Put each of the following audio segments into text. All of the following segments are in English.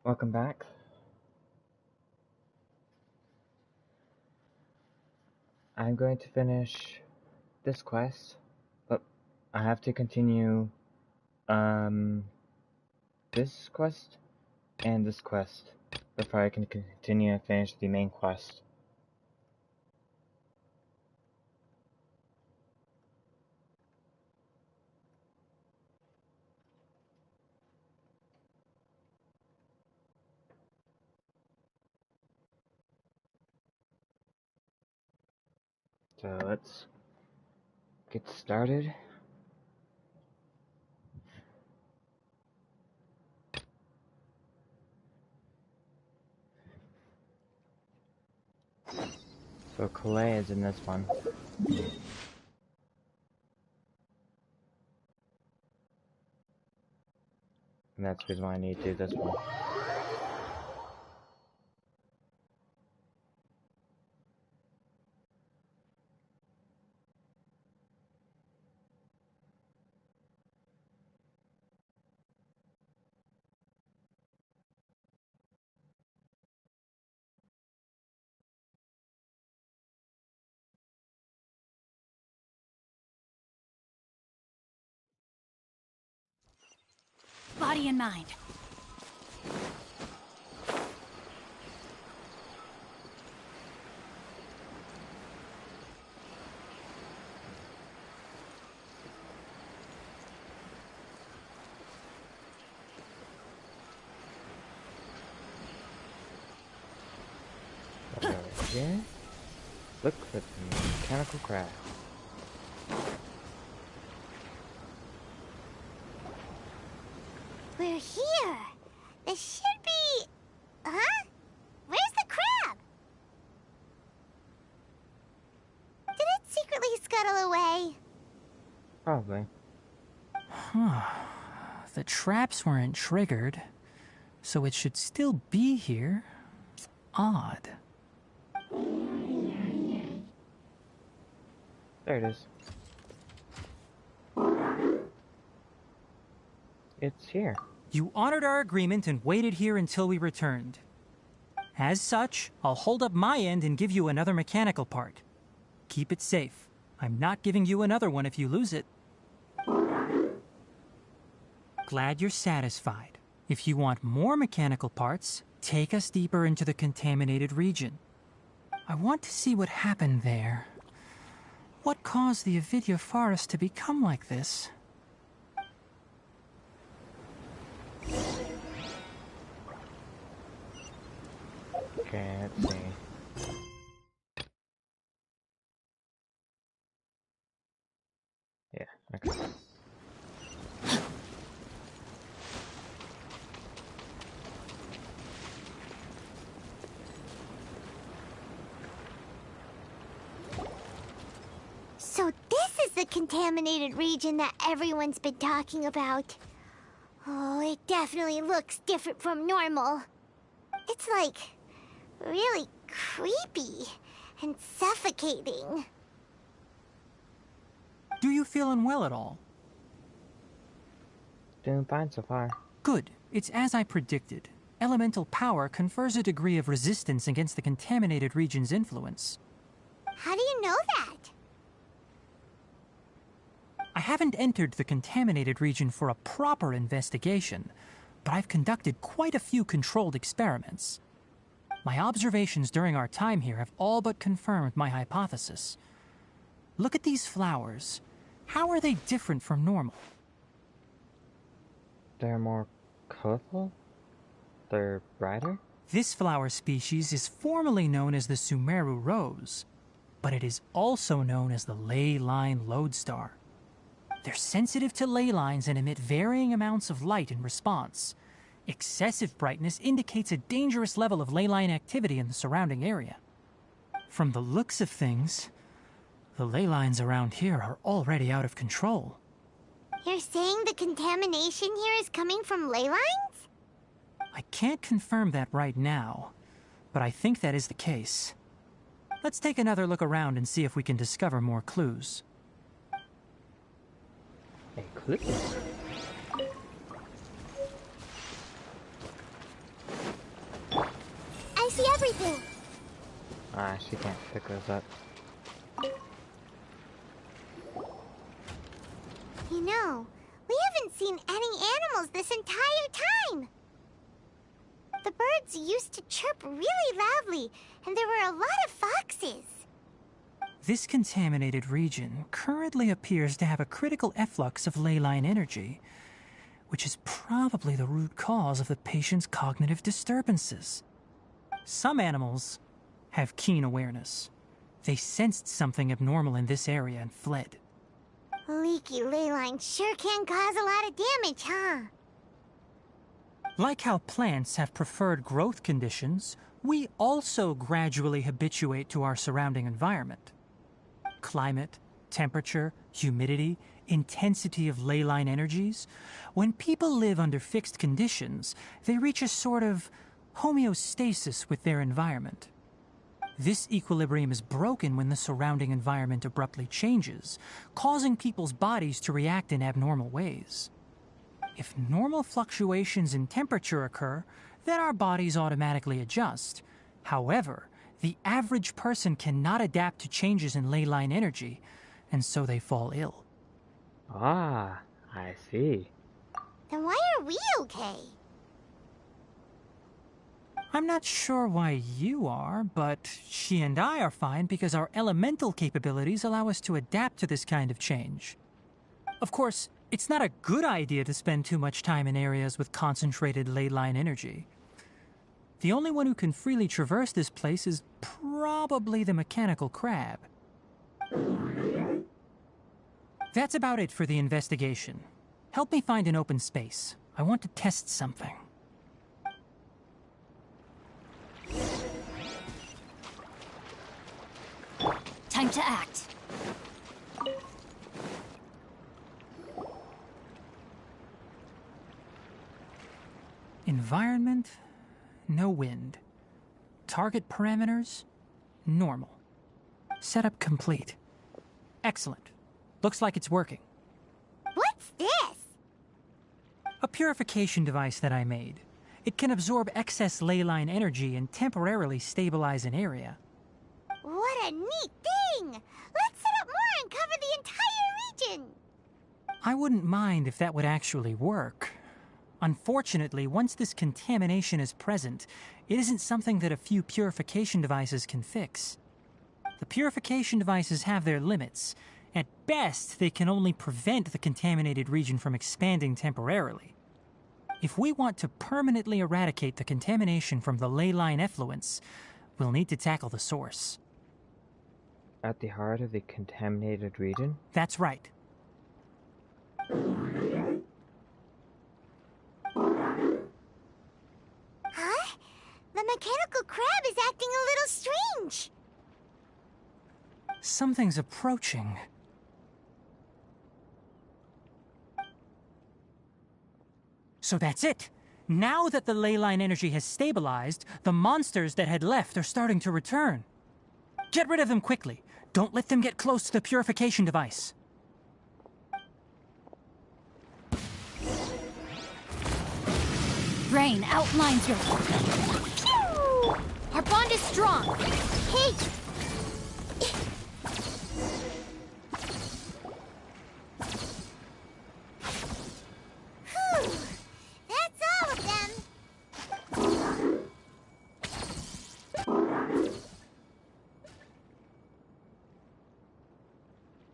Welcome back. I'm going to finish this quest, but I have to continue this quest and this quest before I can continue and finish the main quest. So let's get started. So Kalpa is in this one. And that's the reason why I need to do this one. Body and mind. Over here. Look for the mechanical crab. We're here. This should be... Huh? Where's the crab? Did it secretly scuttle away? Probably. The traps weren't triggered, so it should still be here. Odd. There it is. It's here. You honored our agreement and waited here until we returned. As such, I'll hold up my end and give you another mechanical part. Keep it safe. I'm not giving you another one if you lose it. Glad you're satisfied. If you want more mechanical parts, take us deeper into the contaminated region. I want to see what happened there. What caused the Avidya forest to become like this? Okay, let's see. Yeah, okay. So this is the contaminated region that everyone's been talking about. Oh, it definitely looks different from normal. It's like... really creepy and suffocating. Do you feel unwell at all? Doing fine so far. Good. It's as I predicted. Elemental power confers a degree of resistance against the contaminated region's influence. How do you know that? I haven't entered the contaminated region for a proper investigation, but I've conducted quite a few controlled experiments. My observations during our time here have all but confirmed my hypothesis. Look at these flowers. How are they different from normal? They're more colorful? They're brighter? This flower species is formally known as the Sumeru rose, but it is also known as the ley line lodestar. They're sensitive to ley lines and emit varying amounts of light in response. Excessive brightness indicates a dangerous level of ley line activity in the surrounding area. From the looks of things, the ley lines around here are already out of control. You're saying the contamination here is coming from ley lines? I can't confirm that right now, but I think that is the case. Let's take another look around and see if we can discover more clues. A clue? Ah, she can't pick those up. You know, we haven't seen any animals this entire time. The birds used to chirp really loudly, and there were a lot of foxes. This contaminated region currently appears to have a critical efflux of ley line energy, which is probably the root cause of the patient's cognitive disturbances. Some animals have keen awareness. They sensed something abnormal in this area and fled. Leaky ley lines sure can cause a lot of damage, huh? Like how plants have preferred growth conditions, we also gradually habituate to our surrounding environment. Climate, temperature, humidity, intensity of ley line energies. When people live under fixed conditions, they reach a sort of homeostasis with their environment. This equilibrium is broken when the surrounding environment abruptly changes, causing people's bodies to react in abnormal ways. If normal fluctuations in temperature occur, then our bodies automatically adjust. However, the average person cannot adapt to changes in ley line energy, and so they fall ill. Ah, I see. Then why are we okay? I'm not sure why you are, but she and I are fine because our elemental capabilities allow us to adapt to this kind of change. Of course, it's not a good idea to spend too much time in areas with concentrated ley line energy. The only one who can freely traverse this place is probably the mechanical crab. That's about it for the investigation. Help me find an open space. I want to test something. Time to act. Environment, no wind. Target parameters, normal. Setup complete. Excellent. Looks like it's working. What's this? A purification device that I made. It can absorb excess ley line energy and temporarily stabilize an area. What a neat thing! Let's set up more and cover the entire region! I wouldn't mind if that would actually work. Unfortunately, once this contamination is present, it isn't something that a few purification devices can fix. The purification devices have their limits. At best, they can only prevent the contaminated region from expanding temporarily. If we want to permanently eradicate the contamination from the ley line effluents, we'll need to tackle the source. At the heart of the contaminated region? That's right. Huh? The mechanical crab is acting a little strange. Something's approaching. So that's it. Now that the ley line energy has stabilized, the monsters that had left are starting to return. Get rid of them quickly. Don't let them get close to the purification device. Rain outlines your... Phew! Our bond is strong. Hey! Phew! That's all of them!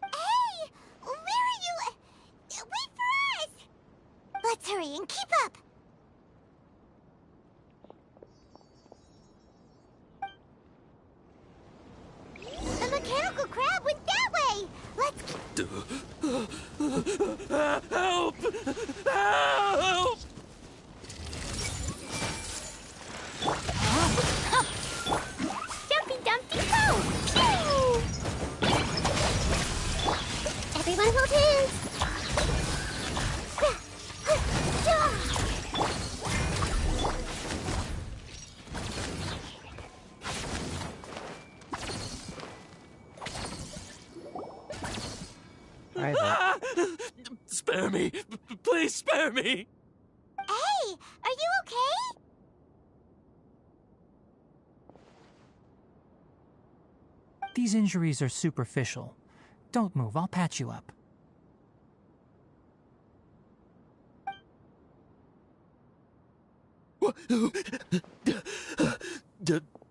Hey! Where are you? Wait for us! Let's hurry and keep up! The mechanical crab went that way! Let's... Help! Help! Dumpty Dumpty Go! Pew! Everyone hold hands! Spare me! Please spare me! Hey, are you okay? these injuries are superficial. Don't move, I'll patch you up.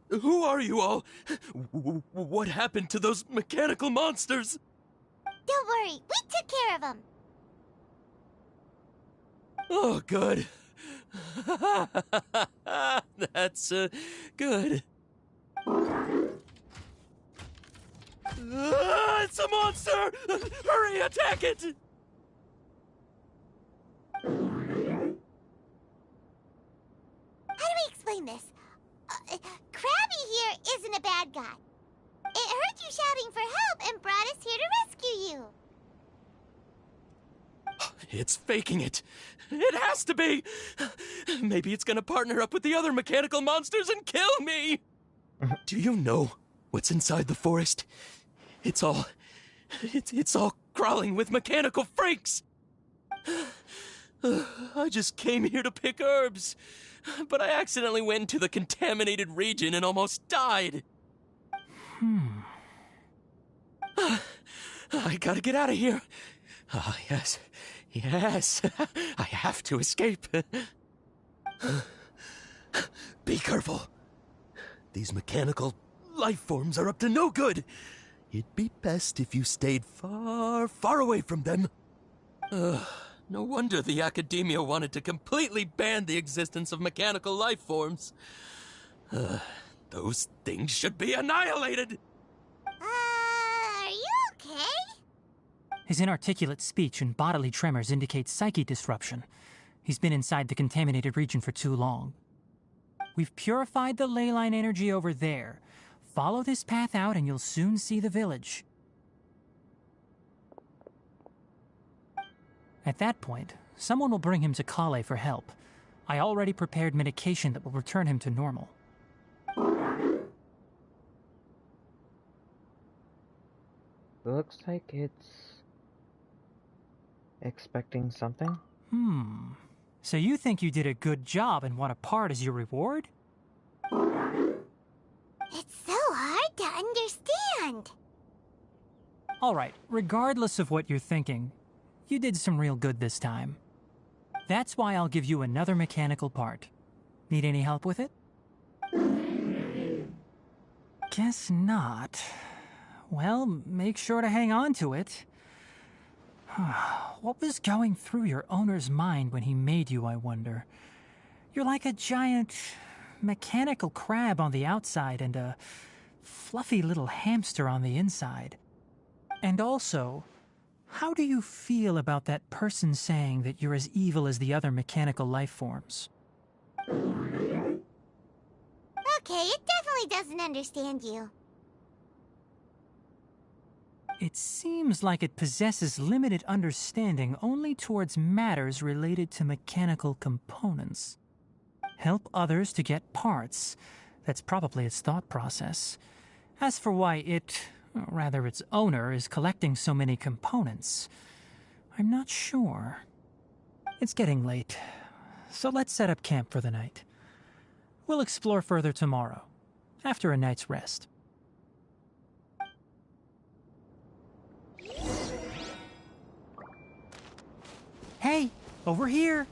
Who are you all? What happened to those mechanical monsters? Don't worry, we took care of them. Oh, good. That's good. It's a monster! Hurry, attack it! How do we explain this? Krabby here isn't a bad guy. It heard you shouting for help and brought us here to rescue you. It's faking it. It has to be. Maybe it's gonna partner up with the other mechanical monsters and kill me. Do you know what's inside the forest? It's all crawling with mechanical freaks. I just came here to pick herbs, but I accidentally went into the contaminated region and almost died. I gotta get out of here. Ah, yes. Yes. I have to escape. Be careful. These mechanical life forms are up to no good. It'd be best if you stayed far, far away from them. No wonder the academia wanted to completely ban the existence of mechanical life forms. Those things should be annihilated! Are you okay? His inarticulate speech and bodily tremors indicate psyche disruption. He's been inside the contaminated region for too long. We've purified the ley line energy over there. Follow this path out and you'll soon see the village. At that point, someone will bring him to Kale for help. I already prepared medication that will return him to normal. Looks like it's expecting something. So you think you did a good job and want a part as your reward? It's so hard to understand. Alright, regardless of what you're thinking, you did some real good this time. That's why I'll give you another mechanical part. Need any help with it? Guess not. Well, make sure to hang on to it. What was going through your owner's mind when he made you, I wonder? You're like a giant mechanical crab on the outside and a fluffy little hamster on the inside. And also, how do you feel about that person saying that you're as evil as the other mechanical life forms? Okay, it definitely doesn't understand you. It seems like it possesses limited understanding only towards matters related to mechanical components. Help others to get parts. That's probably its thought process. As for why it, or rather its owner, is collecting so many components, I'm not sure. It's getting late, so let's set up camp for the night. We'll explore further tomorrow, after a night's rest. Hey, over here!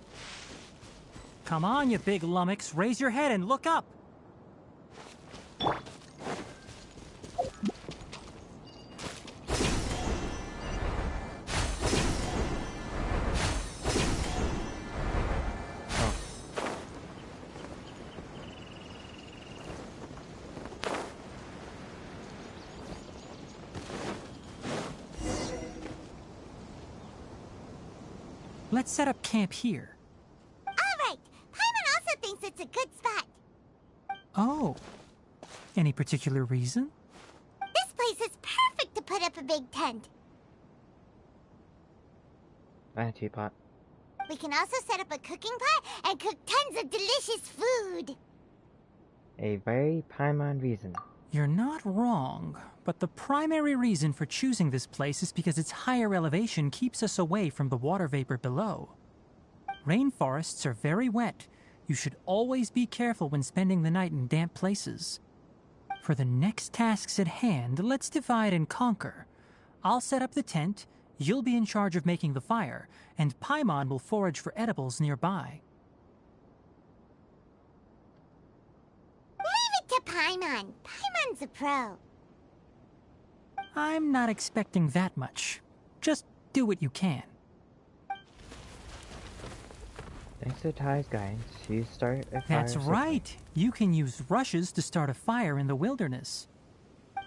Come on, you big lummox, raise your head and look up! Let's set up camp here. Alright, Paimon also thinks it's a good spot. Oh. Any particular reason? This place is perfect to put up a big tent. And a teapot. We can also set up a cooking pot and cook tons of delicious food. A very Paimon reason. You're not wrong, but the primary reason for choosing this place is because its higher elevation keeps us away from the water vapor below. Rainforests are very wet. You should always be careful when spending the night in damp places. For the next tasks at hand, let's divide and conquer. I'll set up the tent, you'll be in charge of making the fire, and Paimon will forage for edibles nearby. Leave it to Paimon. Paimon's a pro. I'm not expecting that much. Just do what you can. Thanks to Ty's guidance, she started a fire. That's right. You can use rushes to start a fire in the wilderness.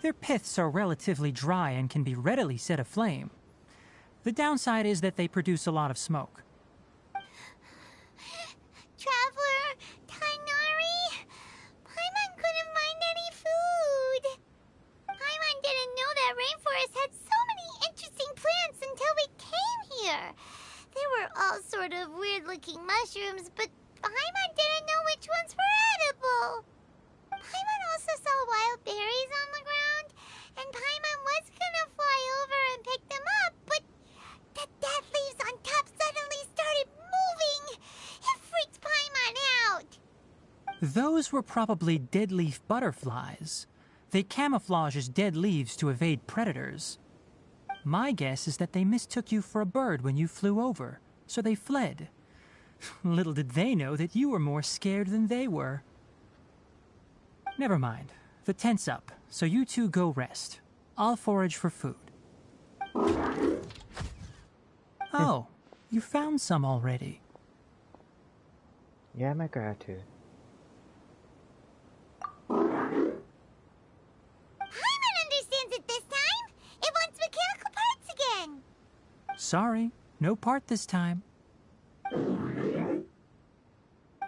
Their piths are relatively dry and can be readily set aflame. The downside is that they produce a lot of smoke. Traveler, Tainari, Paimon couldn't find any food. Paimon didn't know that rainforest had so many interesting plants until we came here. They were all sort of weird-looking mushrooms, but Paimon didn't know which ones were edible. Paimon also saw wild berries on the ground, and Paimon was gonna fly over and pick them up, but the dead leaves on top suddenly started moving. It freaked Paimon out. Those were probably dead leaf butterflies. They camouflage as dead leaves to evade predators. My guess is that they mistook you for a bird when you flew over, so they fled. Little did they know that you were more scared than they were. Never mind. The tent's up, so you two go rest. I'll forage for food. Oh, you found some already. Yeah, my gratitude. Paimon understands it this time. It wants mechanical parts again. Sorry, no part this time.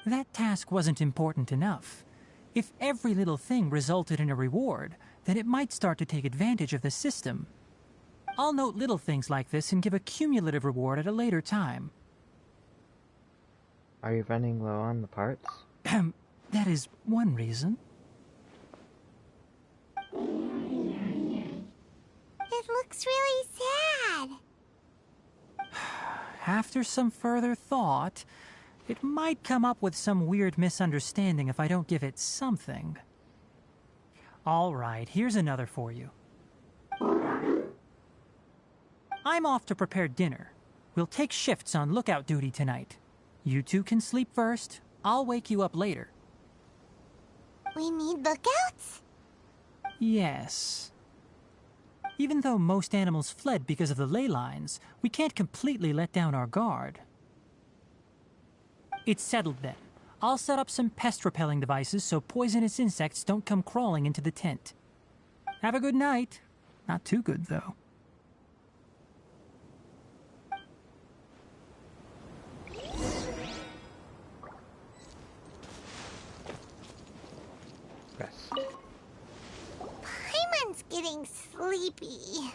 That task wasn't important enough. If every little thing resulted in a reward, then it might start to take advantage of the system. I'll note little things like this and give a cumulative reward at a later time. Are you running low on the parts? That is one reason. It looks really sad. After some further thought, it might come up with some weird misunderstanding if I don't give it something. All right, here's another for you. I'm off to prepare dinner. We'll take shifts on lookout duty tonight. You two can sleep first. I'll wake you up later. We need lookouts? Yes. Even though most animals fled because of the ley lines, we can't completely let down our guard. It's settled then. I'll set up some pest-repelling devices so poisonous insects don't come crawling into the tent. Have a good night. Not too good, though. Rest. Paimon's getting sleepy.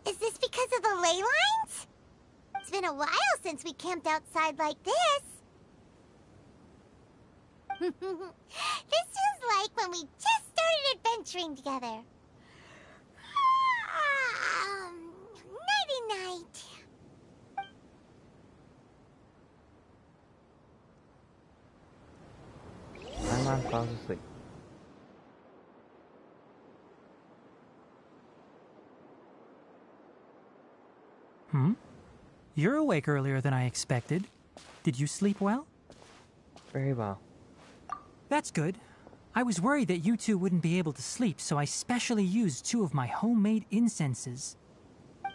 Is this because of the ley lines? It's been a while since we camped outside like this. This feels like when we just started adventuring together. Nighty-night. My mom falls asleep. You're awake earlier than I expected. Did you sleep well? Very well. That's good. I was worried that you two wouldn't be able to sleep, so I specially used 2 of my homemade incenses.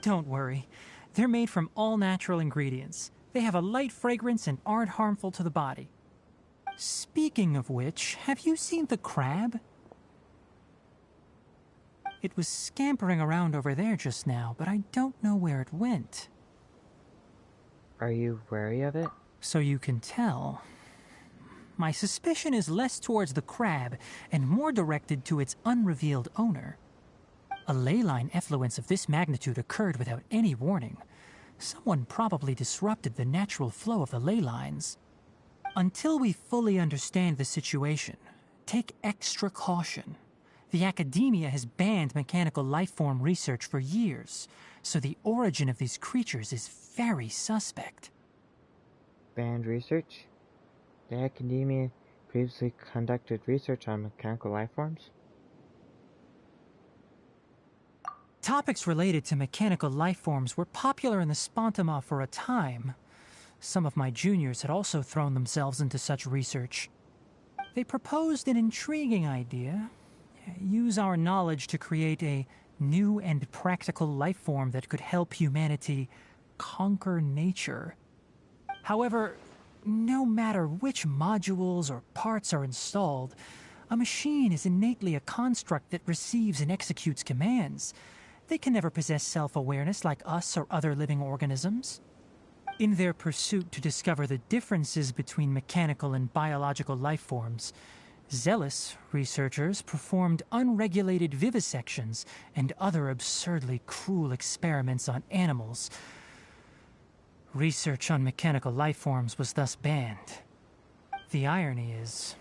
Don't worry. They're made from all natural ingredients. They have a light fragrance and aren't harmful to the body. Speaking of which, have you seen the crab? It was scampering around over there just now, but I don't know where it went. Are you wary of it? So you can tell. My suspicion is less towards the crab and more directed to its unrevealed owner. A ley line effluence of this magnitude occurred without any warning. Someone probably disrupted the natural flow of the ley lines. Until we fully understand the situation, take extra caution. The academia has banned mechanical lifeform research for years, so the origin of these creatures is very suspect. Banned research? The academia previously conducted research on mechanical life forms? Topics related to mechanical life forms were popular in the Spontama for a time. Some of my juniors had also thrown themselves into such research. They proposed an intriguing idea. Use our knowledge to create a new and practical life form that could help humanity conquer nature. However, no matter which modules or parts are installed, a machine is innately a construct that receives and executes commands. They can never possess self-awareness like us or other living organisms. In their pursuit to discover the differences between mechanical and biological life forms, zealous researchers performed unregulated vivisections and other absurdly cruel experiments on animals. Research on mechanical life forms was thus banned. The irony is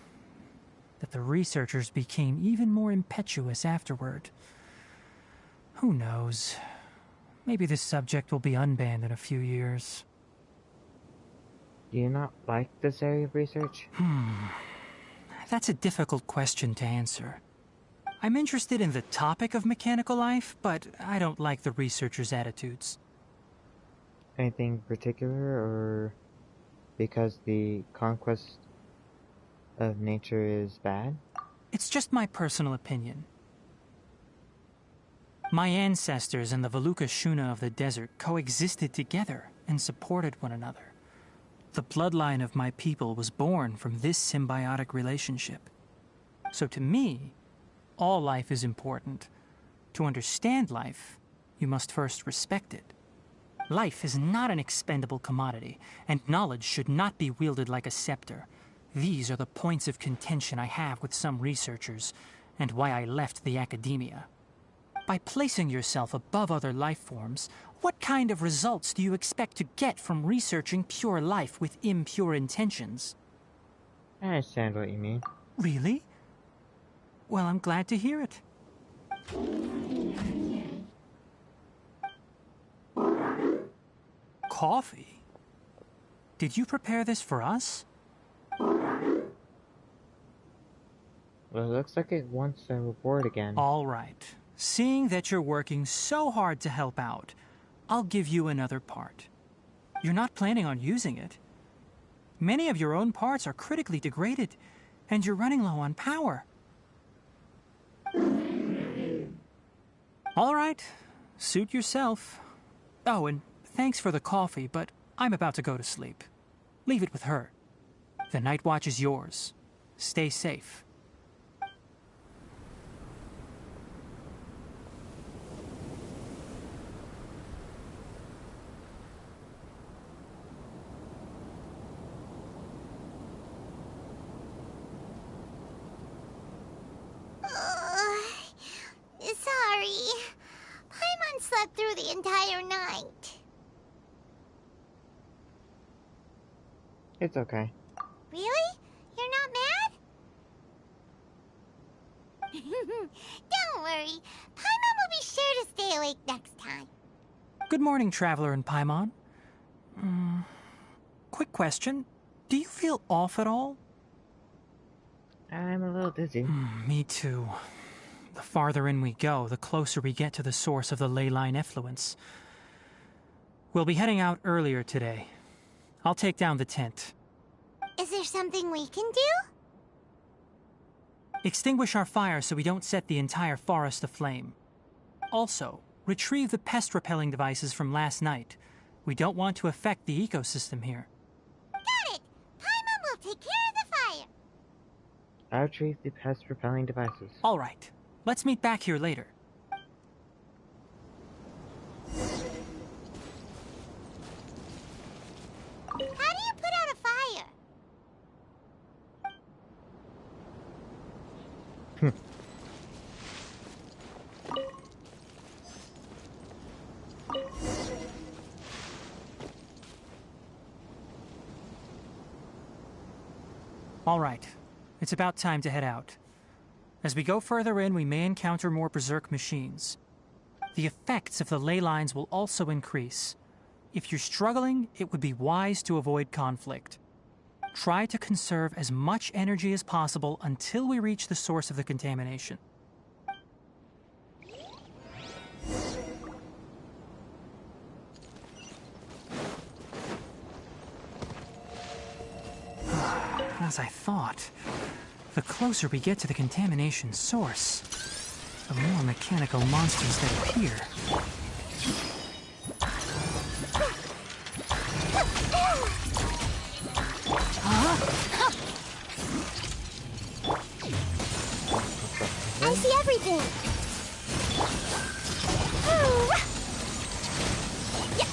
that the researchers became even more impetuous afterward. Who knows? Maybe this subject will be unbanned in a few years. Do you not like this area of research? That's a difficult question to answer. I'm interested in the topic of mechanical life, but I don't like the researchers' attitudes. Anything particular, or because the conquest of nature is bad? It's just my personal opinion. My ancestors and the Valuka Shuna of the desert coexisted together and supported one another. The bloodline of my people was born from this symbiotic relationship. So to me, all life is important. To understand life, you must first respect it. Life is not an expendable commodity, and knowledge should not be wielded like a scepter. These are the points of contention I have with some researchers, and why I left the academia. By placing yourself above other life forms, what kind of results do you expect to get from researching pure life with impure intentions? I understand what you mean. Really? Well, I'm glad to hear it. Coffee? Did you prepare this for us? Well, it looks like it wants a reward again. All right. Seeing that you're working so hard to help out, I'll give you another part. You're not planning on using it. Many of your own parts are critically degraded, and you're running low on power. All right. Suit yourself. Oh, and thanks for the coffee, but I'm about to go to sleep. Leave it with her. The night watch is yours. Stay safe. Sorry. Paimon slept through the entire night. It's okay. Really? You're not mad? Don't worry. Paimon will be sure to stay awake next time. Good morning, Traveler and Paimon. Quick question. Do you feel off at all? I'm a little dizzy. Me too. The farther in we go, the closer we get to the source of the ley line effluence. We'll be heading out earlier today. I'll take down the tent. Is there something we can do? Extinguish our fire so we don't set the entire forest aflame. Also, retrieve the pest-repelling devices from last night. We don't want to affect the ecosystem here. Got it! Paimon will take care of the fire. I'll retrieve the pest-repelling devices. All right. Let's meet back here later. How do you put out a fire? All right. It's about time to head out. As we go further in, we may encounter more berserk machines. The effects of the ley lines will also increase. If you're struggling, it would be wise to avoid conflict. Try to conserve as much energy as possible until we reach the source of the contamination. As I thought, the closer we get to the contamination source, the more mechanical monsters that appear. I see everything. Oh. Yeah. Yeah.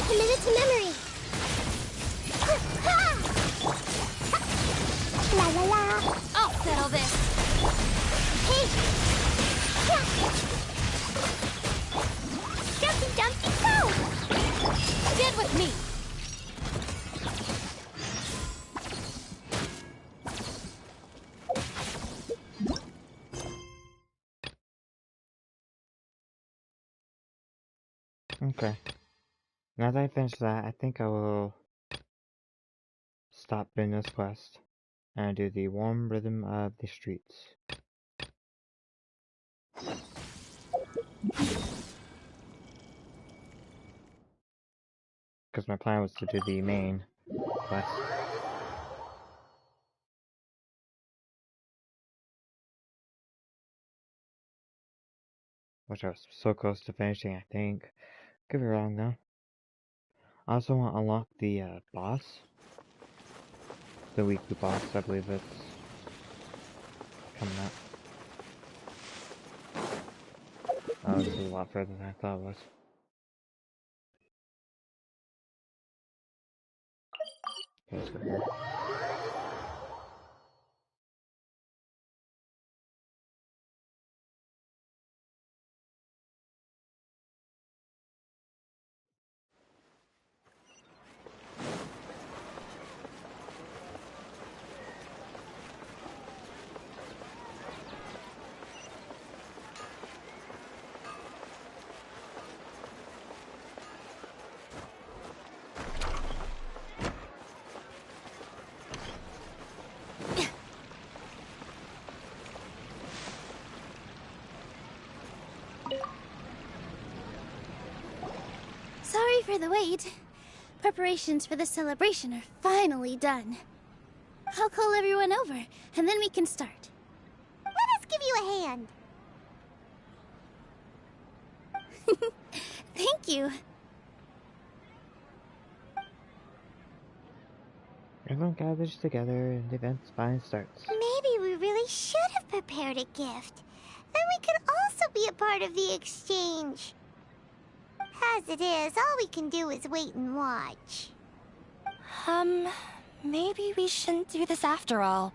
Committed to memory. La la la. I'll settle this. Hey. Jumpy, jumpy, go! Get with me. Okay. Now that I finished that, I think I will stop doing this quest and do the warm rhythm of the streets. Because my plan was to do the main quest. Which I was so close to finishing, I think. Could be wrong though. I also want to unlock the boss. The weekly boss, I believe it's coming up. Oh, this is a lot further than I thought it was. Okay, let's go here. Sorry for the wait. Preparations for the celebration are finally done. I'll call everyone over, and then we can start. Let us give you a hand. Thank you. Everyone gathers together and the event's finally starts. Maybe we really should have prepared a gift. Then we could also be a part of the exchange. As it is, all we can do is wait and watch. Maybe we shouldn't do this after all.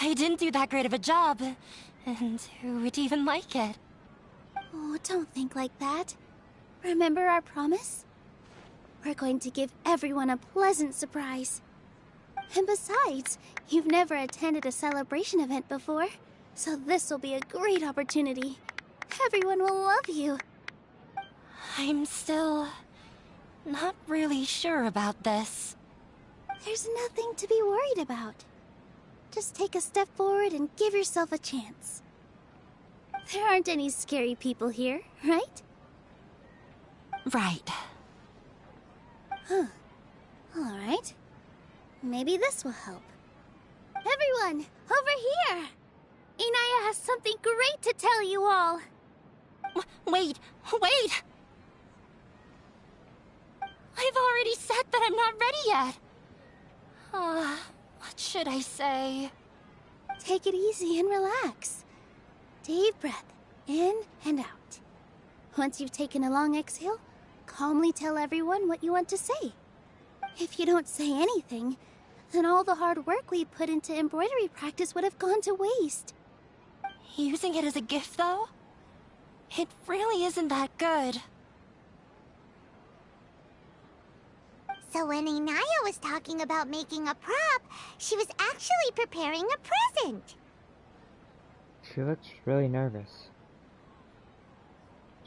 I didn't do that great of a job, and who would even like it? Oh, don't think like that. Remember our promise? We're going to give everyone a pleasant surprise. And besides, you've never attended a celebration event before, so this will be a great opportunity. Everyone will love you. I'm still not really sure about this. There's nothing to be worried about. Just take a step forward and give yourself a chance. There aren't any scary people here, right? Right. Huh. All right. Maybe this will help. Everyone, over here! Inaya has something great to tell you all. Wait! I've already said that I'm not ready yet. What should I say? Take it easy and relax. Deep breath, in and out. Once you've taken a long exhale, calmly tell everyone what you want to say. If you don't say anything, then all the hard work we put into embroidery practice would have gone to waste. Using it as a gift, though? It really isn't that good. So when Inaya was talking about making a prop, she was actually preparing a present. She looks really nervous.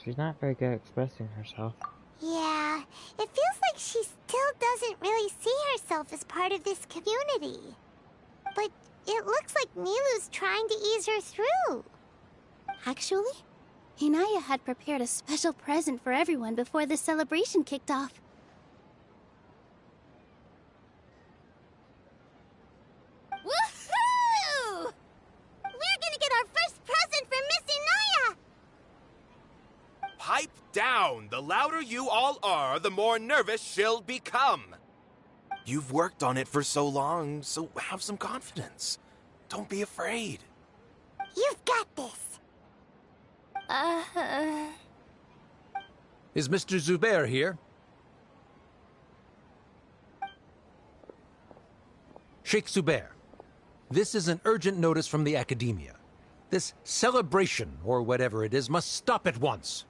She's not very good at expressing herself. Yeah, it feels like she still doesn't really see herself as part of this community. But it looks like Nilu's trying to ease her through. Actually, Hinaya had prepared a special present for everyone before the celebration kicked off. Woohoo! We're gonna get our first present for Miss Hinaya! Pipe down! The louder you all are, the more nervous she'll become. You've worked on it for so long, so have some confidence. Don't be afraid. You've got this. Is Mr. Zubair here? Sheikh Zubair, this is an urgent notice from the Academia. This celebration, or whatever it is, must stop at once.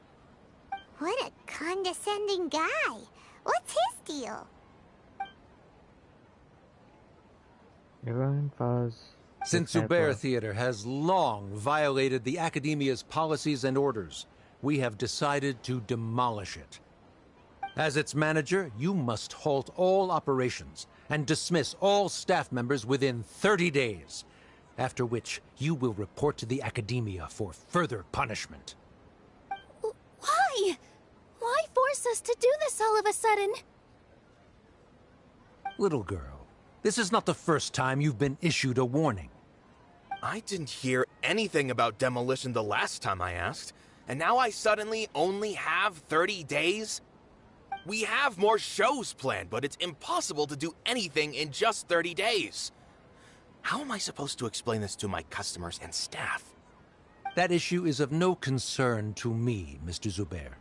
What a condescending guy. What's his deal? Everyone follows. Since the Zubair tempo. Theater has long violated the Academia's policies and orders, we have decided to demolish it. As its manager, you must halt all operations and dismiss all staff members within 30 days, after which you will report to the Academia for further punishment. Why? Why force us to do this all of a sudden? Little girl, this is not the first time you've been issued a warning. I didn't hear anything about demolition the last time I asked, and now I suddenly only have 30 days? We have more shows planned, but it's impossible to do anything in just 30 days. How am I supposed to explain this to my customers and staff? That issue is of no concern to me, Mr. Zubair.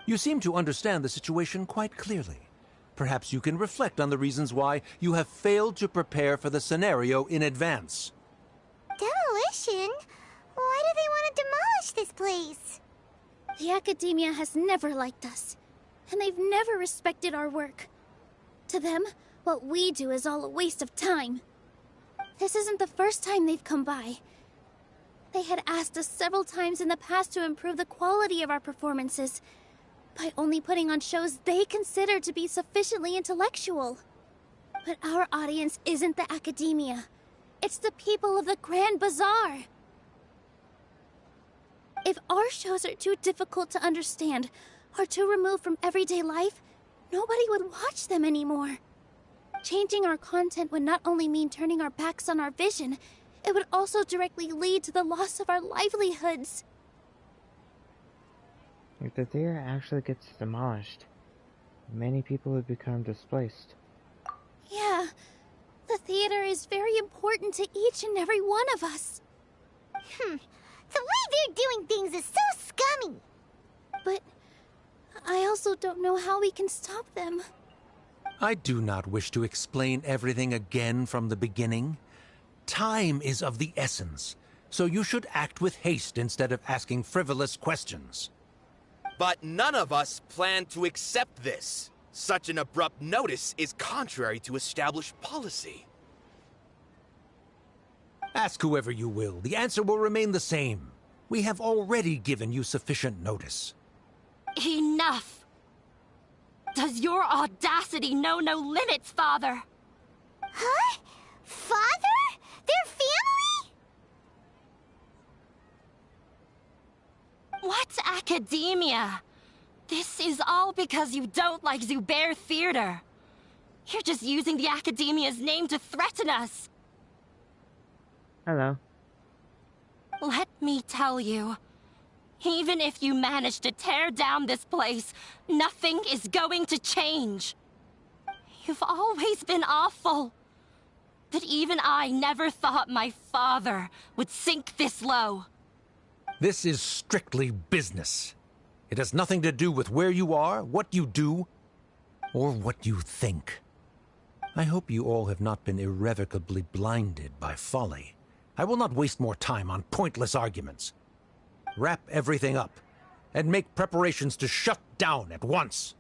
You seem to understand the situation quite clearly. Perhaps you can reflect on the reasons why you have failed to prepare for the scenario in advance. Demolition? Why do they want to demolish this place? The Academia has never liked us, and they've never respected our work. To them, what we do is all a waste of time. This isn't the first time they've come by. They had asked us several times in the past to improve the quality of our performances by only putting on shows they consider to be sufficiently intellectual. But our audience isn't the Academia. It's the people of the Grand Bazaar. If our shows are too difficult to understand or too removed from everyday life, nobody would watch them anymore. Changing our content would not only mean turning our backs on our vision, it would also directly lead to the loss of our livelihoods. If the theater actually gets demolished, many people would become displaced. Yeah, the theater is very important to each and every one of us. The way they're doing things is so scummy. But I also don't know how we can stop them. I do not wish to explain everything again from the beginning. Time is of the essence, so you should act with haste instead of asking frivolous questions. But none of us plan to accept this. Such an abrupt notice is contrary to established policy. Ask whoever you will, the answer will remain the same. We have already given you sufficient notice. Enough! Does your audacity know no limits, Father? Huh? Father? Their family? What academia? This is all because you don't like Zubair Theater. You're just using the Academia's name to threaten us. Hello. Let me tell you, even if you manage to tear down this place, nothing is going to change. You've always been awful. But even I never thought my father would sink this low. This is strictly business. It has nothing to do with where you are, what you do, or what you think. I hope you all have not been irrevocably blinded by folly. I will not waste more time on pointless arguments. Wrap everything up, and make preparations to shut down at once.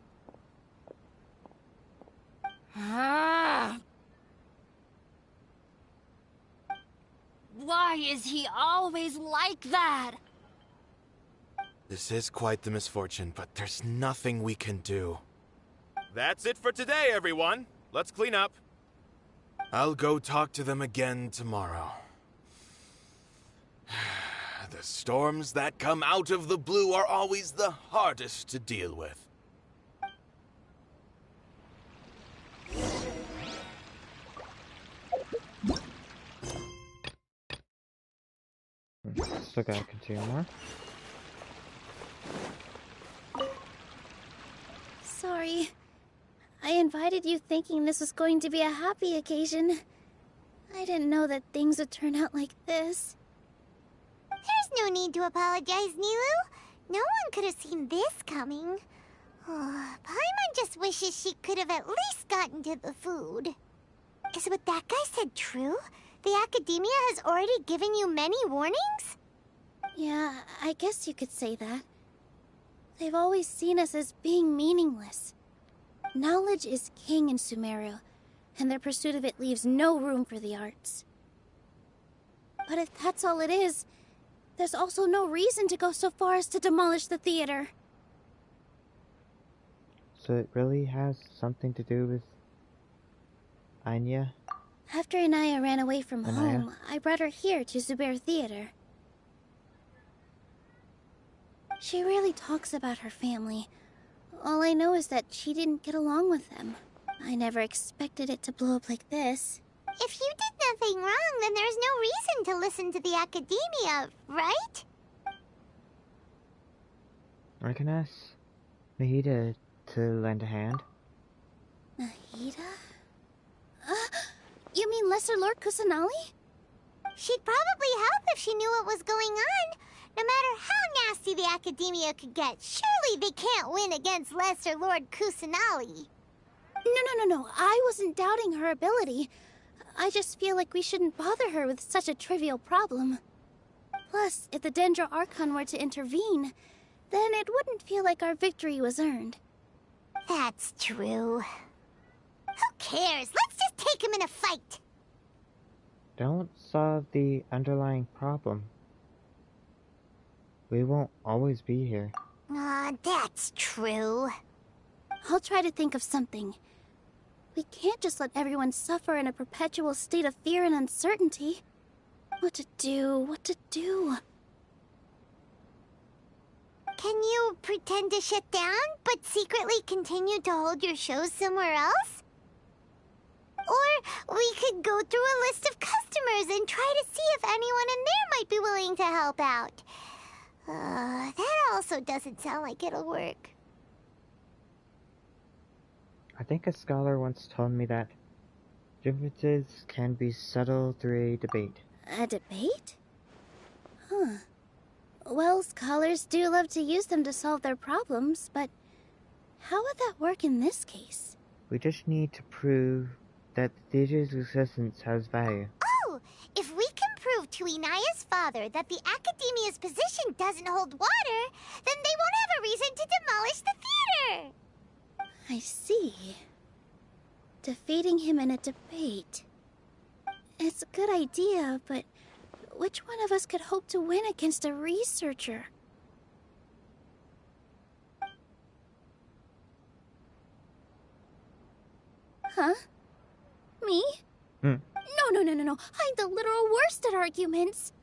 Why is he always like that? This is quite the misfortune, but there's nothing we can do. That's it for today, everyone. Let's clean up. I'll go talk to them again tomorrow. The storms that come out of the blue are always the hardest to deal with. Still gotta continue more. Sorry. I invited you thinking this was going to be a happy occasion. I didn't know that things would turn out like this. There's no need to apologize, Nilu. No one could have seen this coming. Oh, Paimon just wishes she could have at least gotten to the food. Is what that guy said true? The Academia has already given you many warnings? Yeah, I guess you could say that. They've always seen us as being meaningless. Knowledge is king in Sumeru, and their pursuit of it leaves no room for the arts. But if that's all it is, there's also no reason to go so far as to demolish the theater. So it really has something to do with Anya? After Anaya ran away from home, I brought her here to Zubair Theater. She rarely talks about her family. All I know is that she didn't get along with them. I never expected it to blow up like this. If you did nothing wrong, then there's no reason to listen to the Academia, right? I can ask Nahida to lend a hand. Nahida? You mean Lesser Lord Kusanali? She'd probably help if she knew what was going on. No matter how nasty the Academia could get, surely they can't win against Lesser Lord Kusanali. No. I wasn't doubting her ability. I just feel like we shouldn't bother her with such a trivial problem. Plus, if the Dendro Archon were to intervene, then it wouldn't feel like our victory was earned. That's true. Who cares? Let's just take him in a fight. Don't solve the underlying problem. We won't always be here. That's true. I'll try to think of something. We can't just let everyone suffer in a perpetual state of fear and uncertainty. What to do? Can you pretend to shut down, but secretly continue to hold your shows somewhere else? Or we could go through a list of customers and try to see if anyone in there might be willing to help out. That also doesn't sound like it'll work. I think a scholar once told me that differences can be settled through a debate. A debate? Huh. Well, scholars do love to use them to solve their problems, but how would that work in this case? We just need to prove that the theater's existence has value. Oh! If we can prove to Inaya's father that the Academia's position doesn't hold water, then they won't have a reason to demolish the theater! I see. Defeating him in a debate. It's a good idea, but which one of us could hope to win against a researcher? Huh? Me? No. I'm the literal worst at arguments.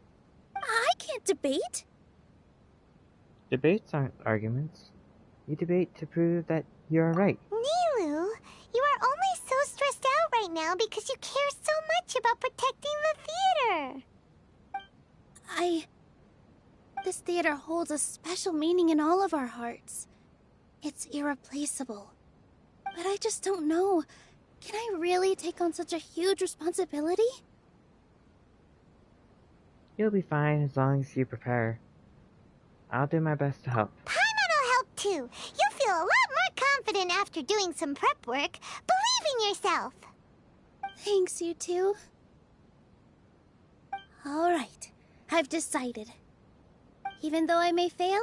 I can't debate. Debates aren't arguments. You debate to prove that you're right. Nilu, you are only so stressed out right now because you care so much about protecting the theater. This theater holds a special meaning in all of our hearts. It's irreplaceable. But I just don't know. Can I really take on such a huge responsibility? You'll be fine as long as you prepare. I'll do my best to help. Paimon will help too. You'll feel a lot more confident after doing some prep work. Believe in yourself. Thanks, you two. Alright, I've decided. Even though I may fail,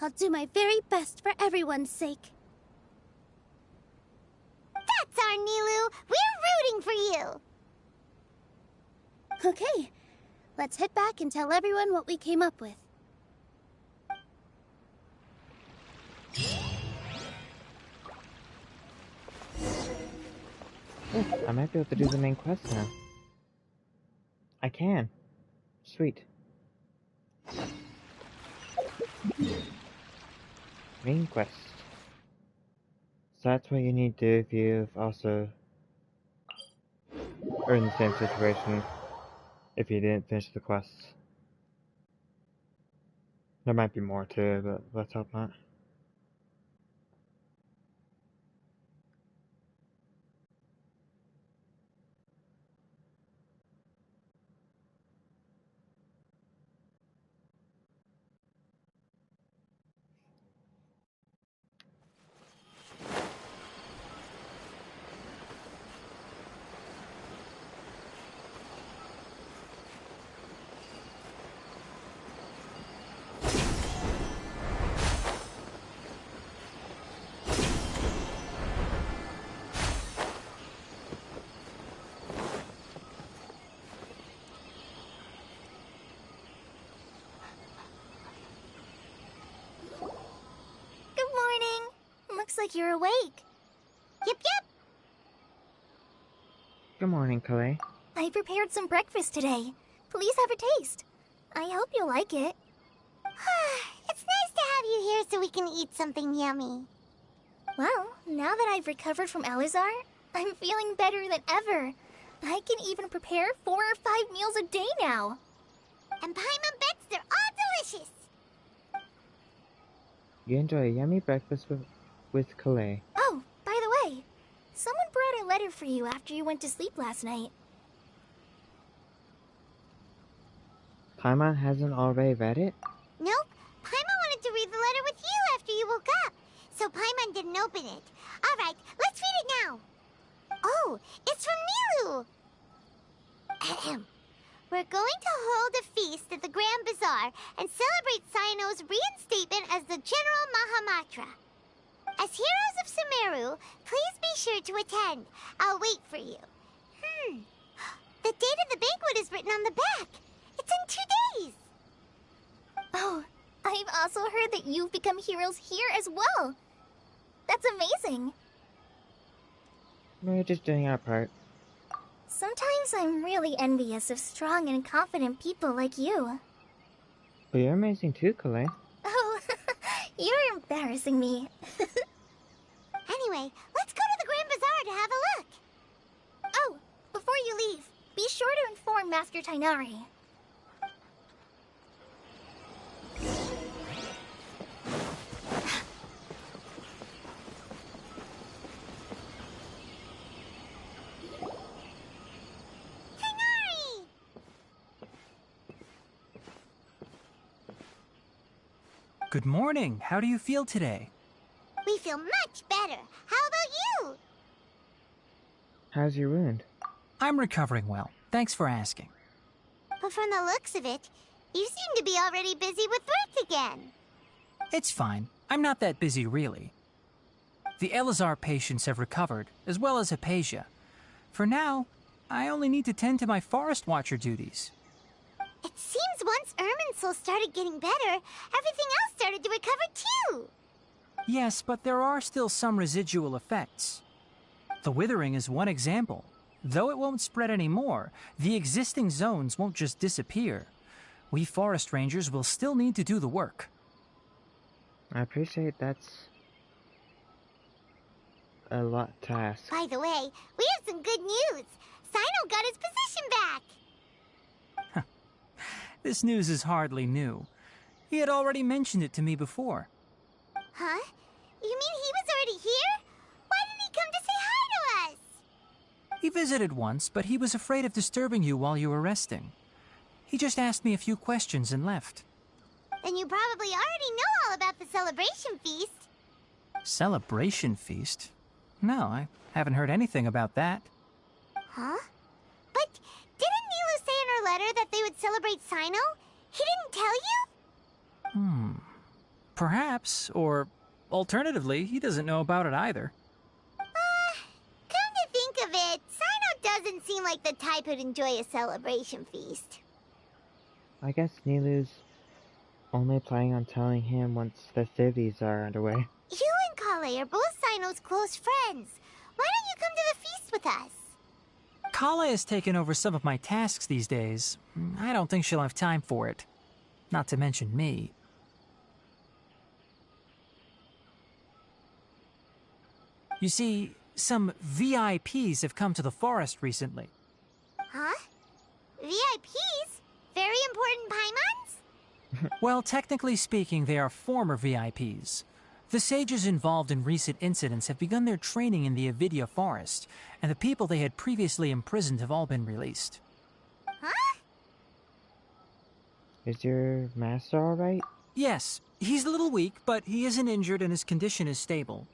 I'll do my very best for everyone's sake. That's our Nilu. We're rooting for you. Okay, Let's head back and tell everyone what we came up with. Oh, I might be able to do the main quest now. I can. Sweet. Main quest. So that's what you need to do if you've also are in the same situation if you didn't finish the quests. There might be more too, but let's hope not. Good morning. Looks like you're awake. Yep, yep. Good morning, Kalei. I prepared some breakfast today. Please have a taste. I hope you'll like it. It's nice to have you here so we can eat something yummy. Well, now that I've recovered from Elazar, I'm feeling better than ever. I can even prepare 4 or 5 meals a day now. And Paimon bets they're all delicious. You enjoy a yummy breakfast with Kalei. Oh, by the way, someone brought a letter for you after you went to sleep last night. Paimon hasn't already read it? Nope. Paimon wanted to read the letter with you after you woke up. So Paimon didn't open it. Alright, let's read it now. Oh, it's from Nilu. Ahem. We're going to hold a feast at the Grand Bazaar and celebrate Cyno's reinstatement as the General Mahamatra. As heroes of Sumeru, please be sure to attend. I'll wait for you. The date of the banquet is written on the back. It's in 2 days. Oh, I've also heard that you've become heroes here as well. That's amazing. We're just doing our part. Sometimes I'm really envious of strong and confident people like you. But you're amazing too, Kalei. Oh, you're embarrassing me. Anyway, let's go to the Grand Bazaar to have a look. Oh, before you leave, be sure to inform Master Tainari. Tainari! Good morning. How do you feel today? We feel much better. How about you? How's your wound? I'm recovering well. Thanks for asking. But from the looks of it, you seem to be already busy with work again. It's fine. I'm not that busy, really. The Elazar patients have recovered, as well as Hypatia. For now, I only need to tend to my Forest Watcher duties. It seems once Irminsul started getting better, everything else started to recover too. Yes, but there are still some residual effects. The withering is one example. Though it won't spread anymore, the existing zones won't just disappear. We forest rangers will still need to do the work. I appreciate that's a lot to ask. By the way, we have some good news. Cyno got his position back. This news is hardly new. He had already mentioned it to me before. Huh? You mean he was already here? Why didn't he come to say hi to us? He visited once, but he was afraid of disturbing you while you were resting. He just asked me a few questions and left. Then you probably already know all about the celebration feast. Celebration feast? No, I haven't heard anything about that. Huh? But didn't Nilu say in her letter that they would celebrate Cyno? He didn't tell you? Perhaps, or alternatively, he doesn't know about it either. Come to think of it, Cyno doesn't seem like the type who'd enjoy a celebration feast. I guess Nilu's only planning on telling him once festivities are underway. You and Kale are both Sino's close friends. Why don't you come to the feast with us? Kala has taken over some of my tasks these days. I don't think she'll have time for it. Not to mention me. You see, some VIPs have come to the forest recently. Huh? VIPs? Very important Paimons? Well, technically speaking, they are former VIPs. The sages involved in recent incidents have begun their training in the Avidya forest, and the people they had previously imprisoned have all been released. Huh? Is your master alright? Yes, he's a little weak, but he isn't injured and his condition is stable.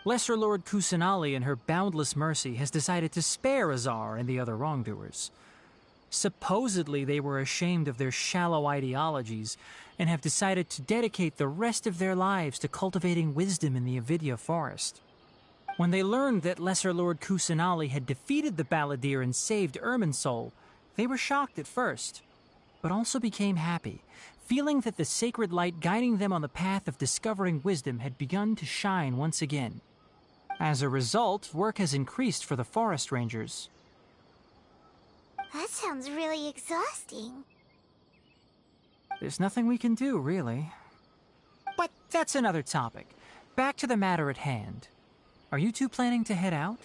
Lesser Lord Kusanali, in her boundless mercy, has decided to spare Azar and the other wrongdoers. Supposedly, they were ashamed of their shallow ideologies and have decided to dedicate the rest of their lives to cultivating wisdom in the Avidya forest. When they learned that Lesser Lord Kusanali had defeated the Balladeer and saved Irminsul, they were shocked at first, but also became happy, feeling that the sacred light guiding them on the path of discovering wisdom had begun to shine once again. As a result, work has increased for the forest rangers. That sounds really exhausting. There's nothing we can do, really. But that's another topic. Back to the matter at hand. Are you two planning to head out?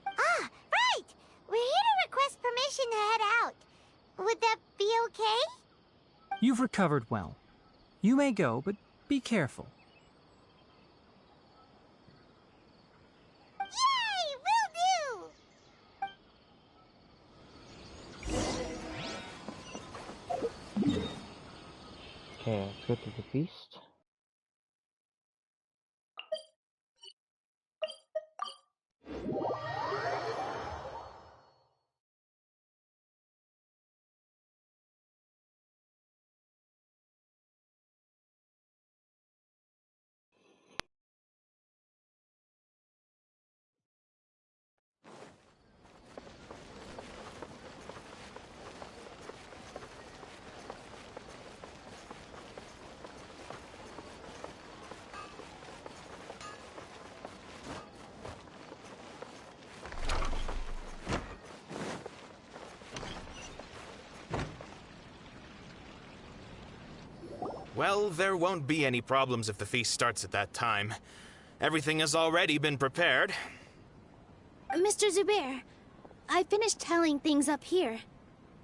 Ah, right! We're here to request permission to head out. Would that be okay? You've recovered well. You may go, but be careful. Yay! Will do! Okay, let's go to the feast. Well, there won't be any problems if the feast starts at that time. Everything has already been prepared. Mr. Zubair, I finished telling things up here.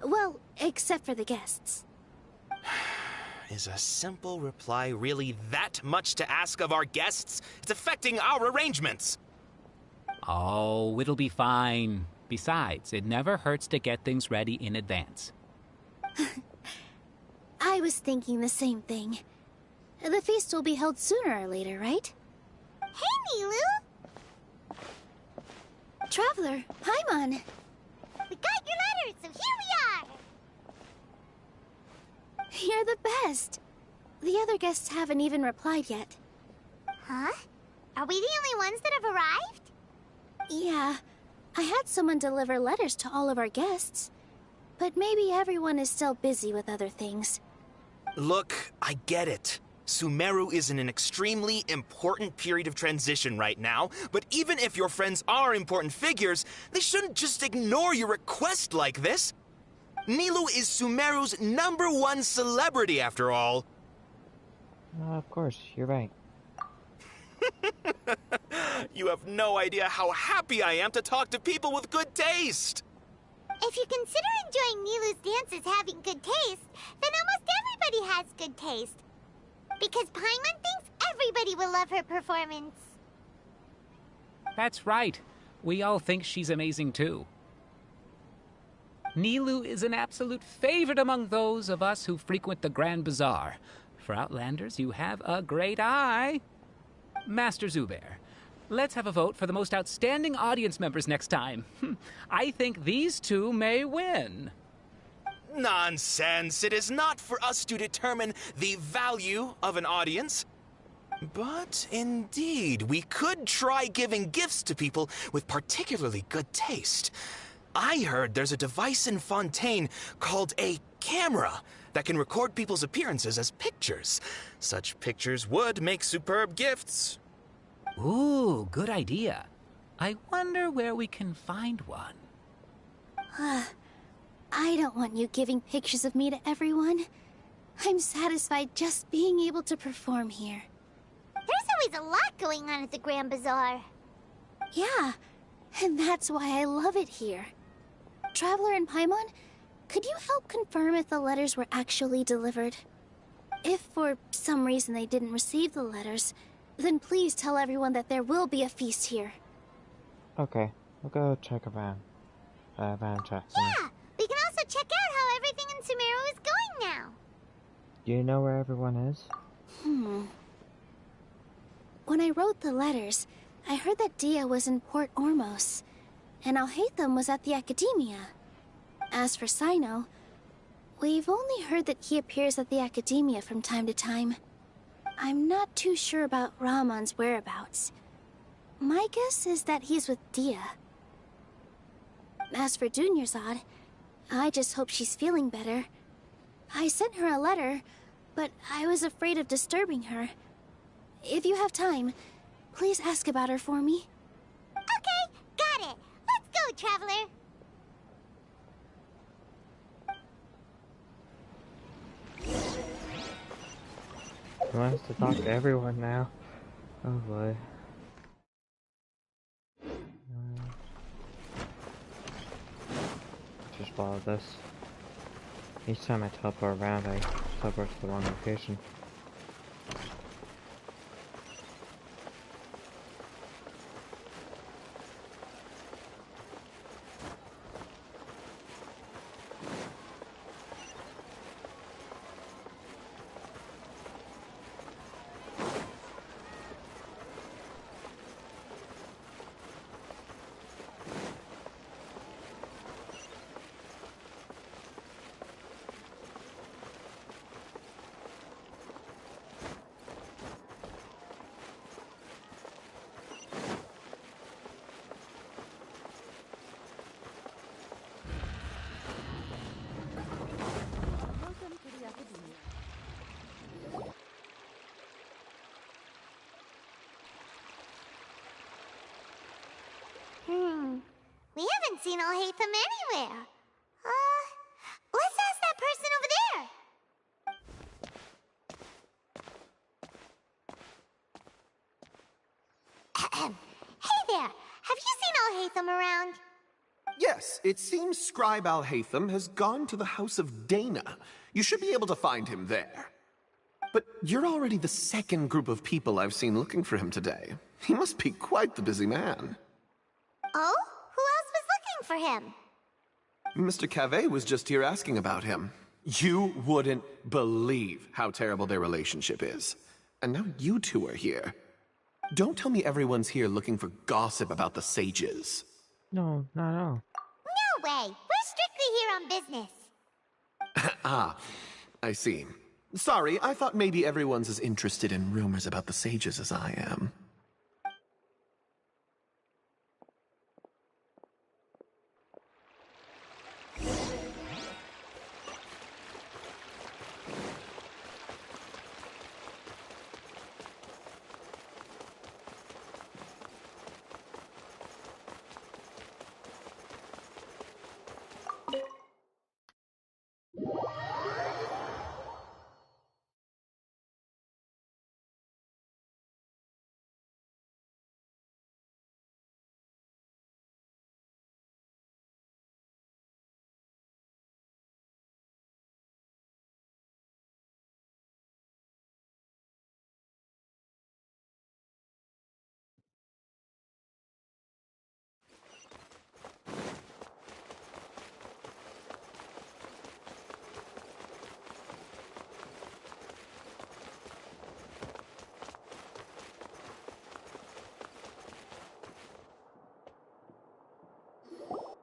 Well, except for the guests. Is a simple reply really that much to ask of our guests? It's affecting our arrangements. Oh, it'll be fine. Besides, it never hurts to get things ready in advance. I was thinking the same thing. The feast will be held sooner or later, right? Hey, Nilu! Traveler, Paimon. We got your letter, so here we are! You're the best. The other guests haven't even replied yet. Huh? Are we the only ones that have arrived? Yeah, I had someone deliver letters to all of our guests. But maybe everyone is still busy with other things. Look, I get it. Sumeru is in an extremely important period of transition right now, but even if your friends are important figures, they shouldn't just ignore your request like this. Nilu is Sumeru's #1 celebrity, after all. Of course, you're right. You have no idea how happy I am to talk to people with good taste. If you consider enjoying Nilu's dances having good taste, then almost everybody has good taste. Because Paimon thinks everybody will love her performance. That's right. We all think she's amazing too. Nilu is an absolute favorite among those of us who frequent the Grand Bazaar. For Outlanders, you have a great eye. Master Zubair, let's have a vote for the most outstanding audience members next time. I think these two may win. Nonsense. It is not for us to determine the value of an audience. But indeed, we could try giving gifts to people with particularly good taste. I heard there's a device in Fontaine called a camera that can record people's appearances as pictures. Such pictures would make superb gifts. Ooh, good idea. I wonder where we can find one. I don't want you giving pictures of me to everyone. I'm satisfied just being able to perform here. There's always a lot going on at the Grand Bazaar. Yeah, and that's why I love it here. Traveler and Paimon, could you help confirm if the letters were actually delivered? If for some reason they didn't receive the letters, then please tell everyone that there will be a feast here. Okay, we'll go check around. Check. Yeah, we can also check out how everything in Sumeru is going now. Do you know where everyone is? When I wrote the letters, I heard that Dia was in Port Ormos, and Alhaitham was at the Academia. As for Sino, we've only heard that he appears at the Academia from time to time. I'm not too sure about Rahman's whereabouts. My guess is that he's with Dia. As for Dunyarzad, I just hope she's feeling better. I sent her a letter, but I was afraid of disturbing her. If you have time, please ask about her for me. Okay, got it. Let's go, Traveler. He wants to talk to everyone now. Oh boy. Just follow this. Each time I teleport around, I teleport to the wrong location. We haven't seen Alhaitham anywhere. Let's ask that person over there. Hey there, have you seen Alhaitham around? Yes, it seems Scribe Alhaitham has gone to the House of Dana. You should be able to find him there. But you're already the second group of people I've seen looking for him today. He must be quite the busy man. Oh? Who else was looking for him? Mr. Cavey was just here asking about him. You wouldn't believe how terrible their relationship is. And now you two are here. Don't tell me everyone's here looking for gossip about the sages. No, not at all. No way! We're strictly here on business. Ah, I see. Sorry, I thought maybe everyone's as interested in rumors about the sages as I am.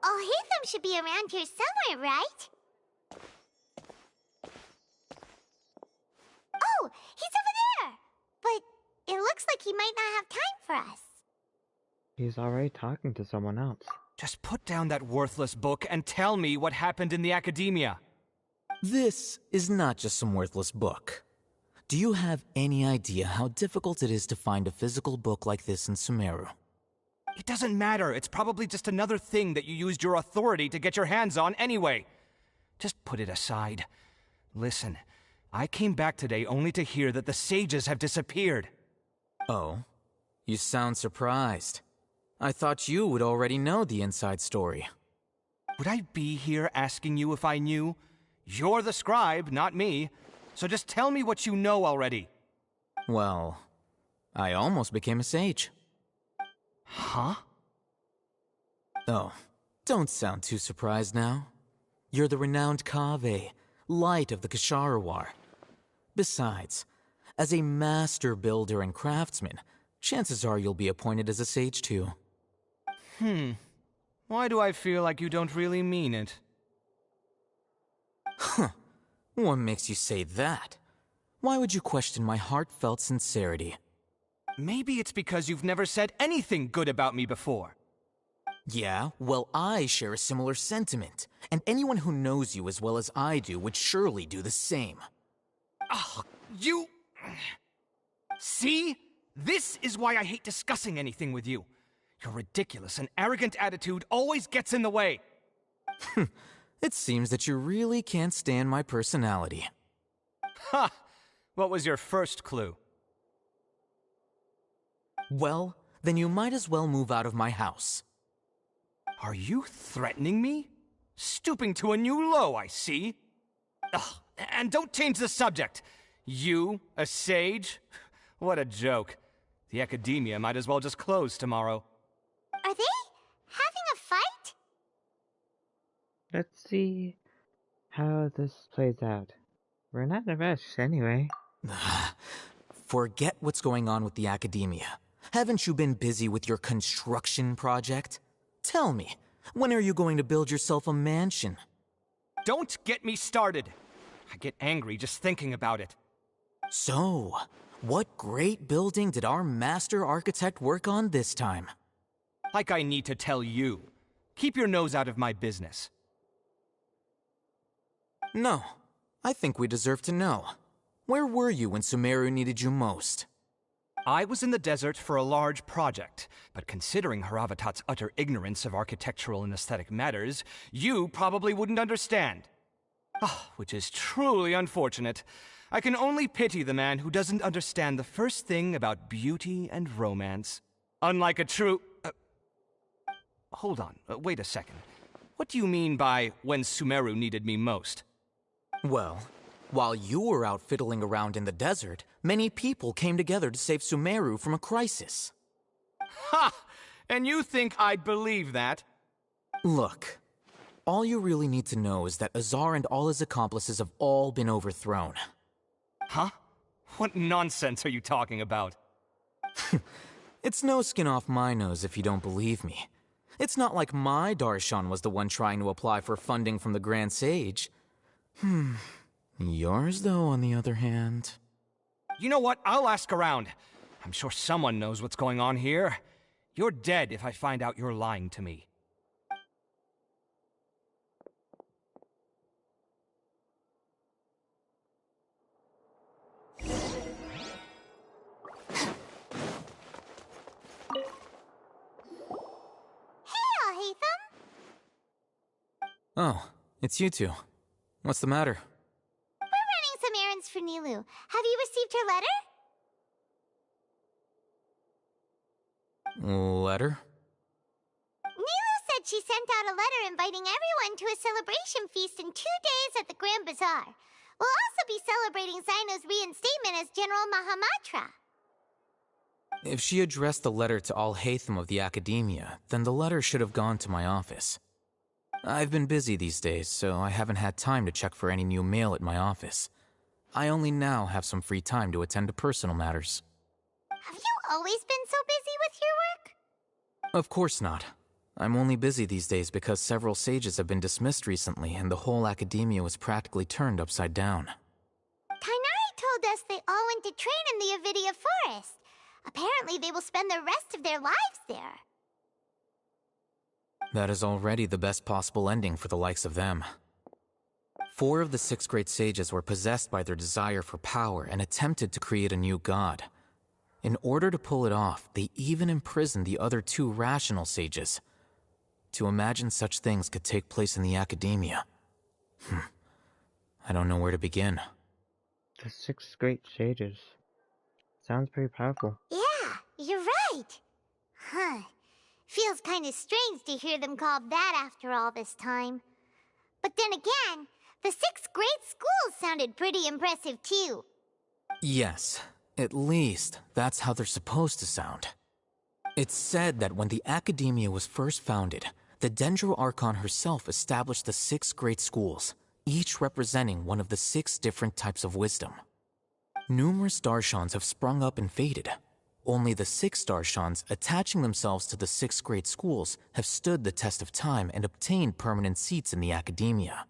Alhaitham should be around here somewhere, right? Oh, he's over there! But it looks like he might not have time for us. He's already talking to someone else. Just put down that worthless book and tell me what happened in the Academia. This is not just some worthless book. Do you have any idea how difficult it is to find a physical book like this in Sumeru? It doesn't matter. It's probably just another thing that you used your authority to get your hands on anyway. Just put it aside. Listen, I came back today only to hear that the sages have disappeared. Oh? You sound surprised. I thought you would already know the inside story. Would I be here asking you if I knew? You're the scribe, not me. So just tell me what you know already. Well, I almost became a sage. Huh? Oh, don't sound too surprised now. You're the renowned Kaveh, light of the Ksharawar. Besides, as a master builder and craftsman, chances are you'll be appointed as a sage too. Why do I feel like you don't really mean it? Huh. What makes you say that? Why would you question my heartfelt sincerity? Maybe it's because you've never said anything good about me before. Yeah, well, I share a similar sentiment, and anyone who knows you as well as I do would surely do the same. Oh, you... See? This is why I hate discussing anything with you. Your ridiculous and arrogant attitude always gets in the way. It seems that you really can't stand my personality. Ha! What was your first clue? Well, then you might as well move out of my house. Are you threatening me? Stooping to a new low, I see. Ugh, and don't change the subject. You, a sage? What a joke. The academia might as well just close tomorrow. Are they having a fight? Let's see how this plays out. We're not in a rush, anyway. Forget what's going on with the academia. Haven't you been busy with your construction project? Tell me, when are you going to build yourself a mansion? Don't get me started. I get angry just thinking about it. So, what great building did our master architect work on this time? Like I need to tell you. Keep your nose out of my business. No, I think we deserve to know. Where were you when Sumeru needed you most? I was in the desert for a large project, but considering Haravatat's utter ignorance of architectural and aesthetic matters, you probably wouldn't understand. Which is truly unfortunate. I can only pity the man who doesn't understand the first thing about beauty and romance. Unlike a true... Hold on, wait a second. What do you mean by when Sumeru needed me most? Well, while you were out fiddling around in the desert, many people came together to save Sumeru from a crisis. Ha! And you think I'd believe that? Look, all you really need to know is that Azar and all his accomplices have all been overthrown. Huh? What nonsense are you talking about? It's no skin off my nose if you don't believe me. It's not like my Darshan was the one trying to apply for funding from the Grand Sage. Yours, though, on the other hand... You know what? I'll ask around. I'm sure someone knows what's going on here. You're dead if I find out you're lying to me. Oh, it's you two. What's the matter? We're running some errands for Nilu. Have you received her letter? Letter? Nilu said she sent out a letter inviting everyone to a celebration feast in 2 days at the Grand Bazaar. We'll also be celebrating Zaino's reinstatement as General Mahamatra. If she addressed the letter to Al-Haytham of the Academia, then the letter should have gone to my office. I've been busy these days, so I haven't had time to check for any new mail at my office. I only now have some free time to attend to personal matters. Have you always been so busy with your work? Of course not. I'm only busy these days because several sages have been dismissed recently and the whole academia was practically turned upside down. Tainari told us they all went to train in the Avidia Forest. Apparently they will spend the rest of their lives there. That is already the best possible ending for the likes of them. 4 of the 6 great sages were possessed by their desire for power and attempted to create a new god. In order to pull it off, they even imprisoned the other 2 rational sages. To imagine such things could take place in the academia. I don't know where to begin. The 6 great sages. Sounds pretty powerful. Yeah, you're right. Huh. Feels kind of strange to hear them called that after all this time. But then again, the 6 great schools sounded pretty impressive too. Yes, at least that's how they're supposed to sound. It's said that when the academia was first founded, the Dendro Archon herself established the 6 great schools, each representing one of the 6 different types of wisdom. Numerous Darshans have sprung up and faded. Only the 6 Darshans attaching themselves to the 6 great schools have stood the test of time and obtained permanent seats in the academia.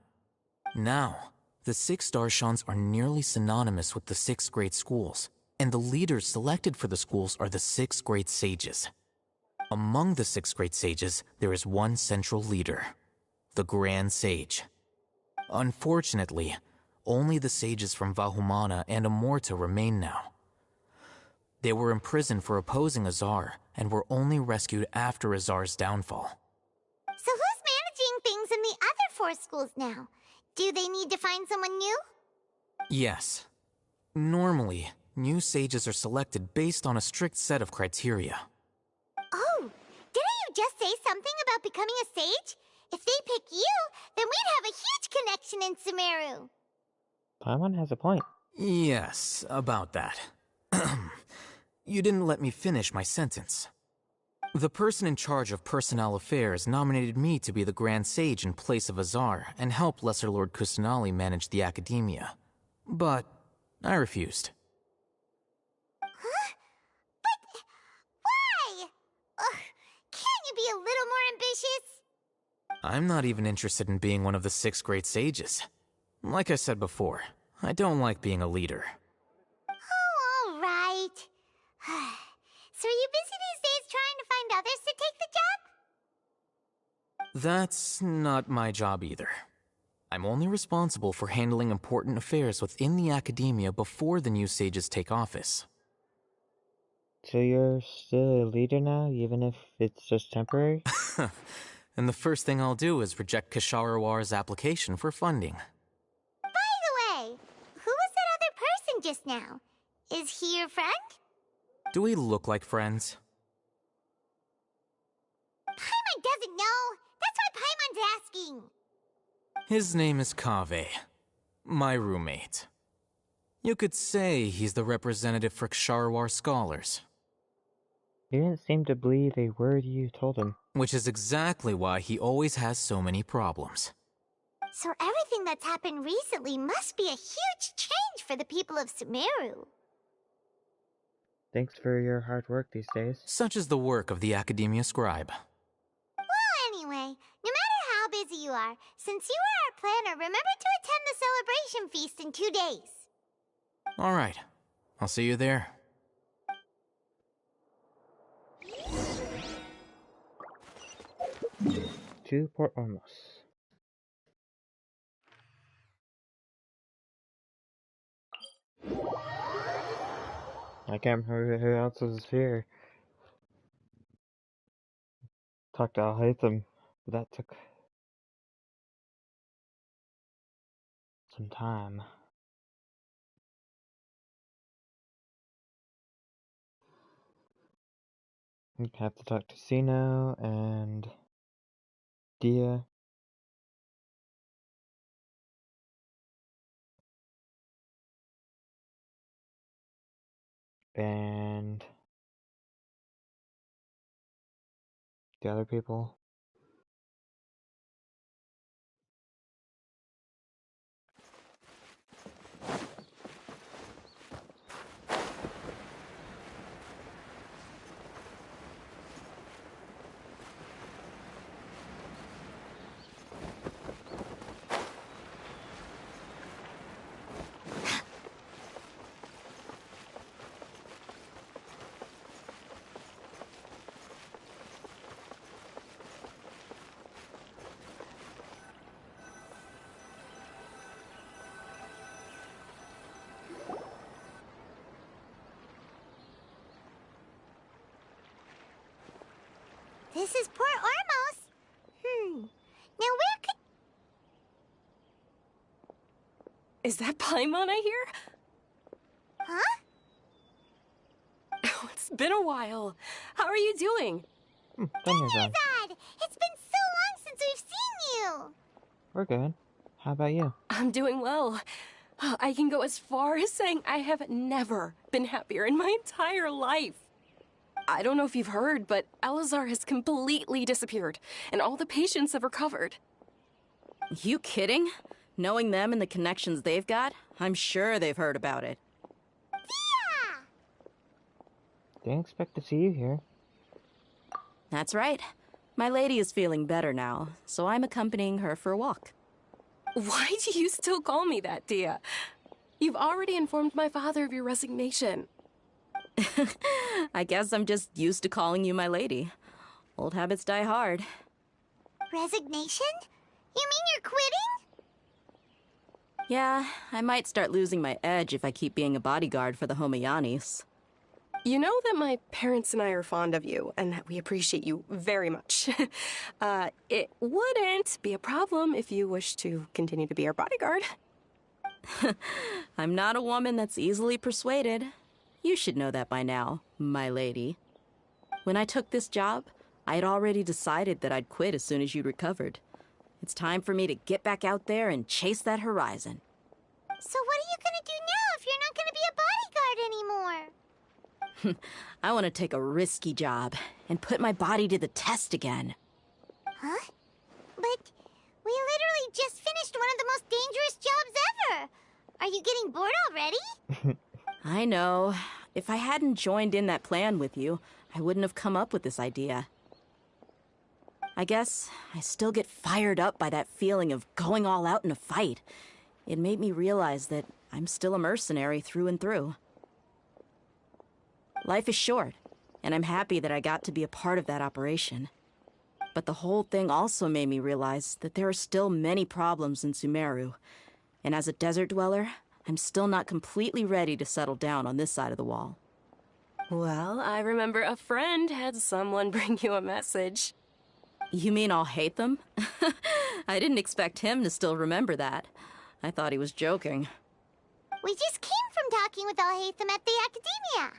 Now, the 6 Darshans are nearly synonymous with the 6 great schools, and the leaders selected for the schools are the 6 great sages. Among the 6 great sages, there is one central leader, the Grand Sage. Unfortunately, only the sages from Vahumana and Amorta remain now. They were imprisoned for opposing Azar, and were only rescued after Azar's downfall. So who's managing things in the other 4 schools now? Do they need to find someone new? Yes. Normally, new sages are selected based on a strict set of criteria. Oh, didn't you just say something about becoming a sage? If they pick you, then we'd have a huge connection in Sumeru. Paimon has a point. Yes, about that. You didn't let me finish my sentence. The person in charge of personnel affairs nominated me to be the Grand Sage in place of Azar and help Lesser Lord Kusanali manage the academia. But I refused. Huh? But why? Can't you be a little more ambitious? I'm not even interested in being one of the 6 great sages. Like I said before, I don't like being a leader. Oh, all right. So are you busy these days trying to find others to take the job? That's not my job either. I'm only responsible for handling important affairs within the academia before the new sages take office. So you're still a leader now, even if it's just temporary? And the first thing I'll do is reject Kasharawar's application for funding. By the way, who was that other person just now? Is he your friend? Do we look like friends? Paimon doesn't know. That's why Paimon's asking. His name is Kaveh, my roommate. You could say he's the representative for Ksharawar scholars. He didn't seem to believe a word you told him. Which is exactly why he always has so many problems. So everything that's happened recently must be a huge change for the people of Sumeru. Thanks for your hard work these days. Such is the work of the Academia Scribe. Well, anyway, no matter how busy you are, since you are our planner, remember to attend the celebration feast in 2 days. All right. I'll see you there. To Port Ormos. I can't remember who else was here. Talked to Al-Haytham, but that took some time. We have to talk to Sino and Dia. And the other people. This is Port Ormos. Now where could... Is that Paimon I hear? Huh? Oh, it's been a while. How are you doing? Zad! It's been so long since we've seen you! We're good. How about you? I'm doing well. I can go as far as saying I have never been happier in my entire life. I don't know if you've heard, but Elazar has completely disappeared, and all the patients have recovered. You kidding? Knowing them and the connections they've got, I'm sure they've heard about it. Yeah! Didn't expect to see you here. That's right. My lady is feeling better now, so I'm accompanying her for a walk. Why do you still call me that, Dia? You've already informed my father of your resignation. I guess I'm just used to calling you my lady. Old habits die hard. Resignation? You mean you're quitting? Yeah, I might start losing my edge if I keep being a bodyguard for the Homayanis. You know that my parents and I are fond of you, and that we appreciate you very much. It wouldn't be a problem if you wish to continue to be our bodyguard. I'm not a woman that's easily persuaded. You should know that by now, my lady. When I took this job, I had already decided that I'd quit as soon as you'd recovered. It's time for me to get back out there and chase that horizon. So what are you gonna do now if you're not gonna be a bodyguard anymore? I want to take a risky job and put my body to the test again. Huh? But we literally just finished one of the most dangerous jobs ever. Are you getting bored already? I know. If I hadn't joined in that plan with you, I wouldn't have come up with this idea. I guess I still get fired up by that feeling of going all out in a fight. It made me realize that I'm still a mercenary through and through. Life is short, and I'm happy that I got to be a part of that operation. But the whole thing also made me realize that there are still many problems in Sumeru, and as a desert dweller, I'm still not completely ready to settle down on this side of the wall. Well, I remember a friend had someone bring you a message. You mean I'll hate them? I didn't expect him to still remember that. I thought he was joking. We just came from talking with Alhaitham at the Academia.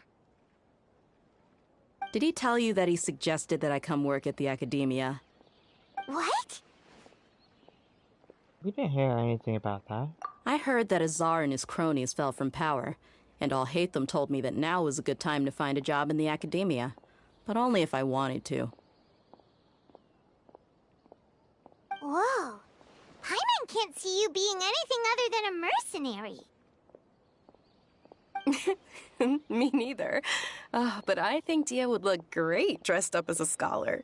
Did he tell you that he suggested that I come work at the Academia? What? We didn't hear anything about that. I heard that Azar and his cronies fell from power, and Alhaitham told me that now was a good time to find a job in the Academia, but only if I wanted to. Whoa. Paimon can't see you being anything other than a mercenary. Me neither. But I think Dia would look great dressed up as a scholar.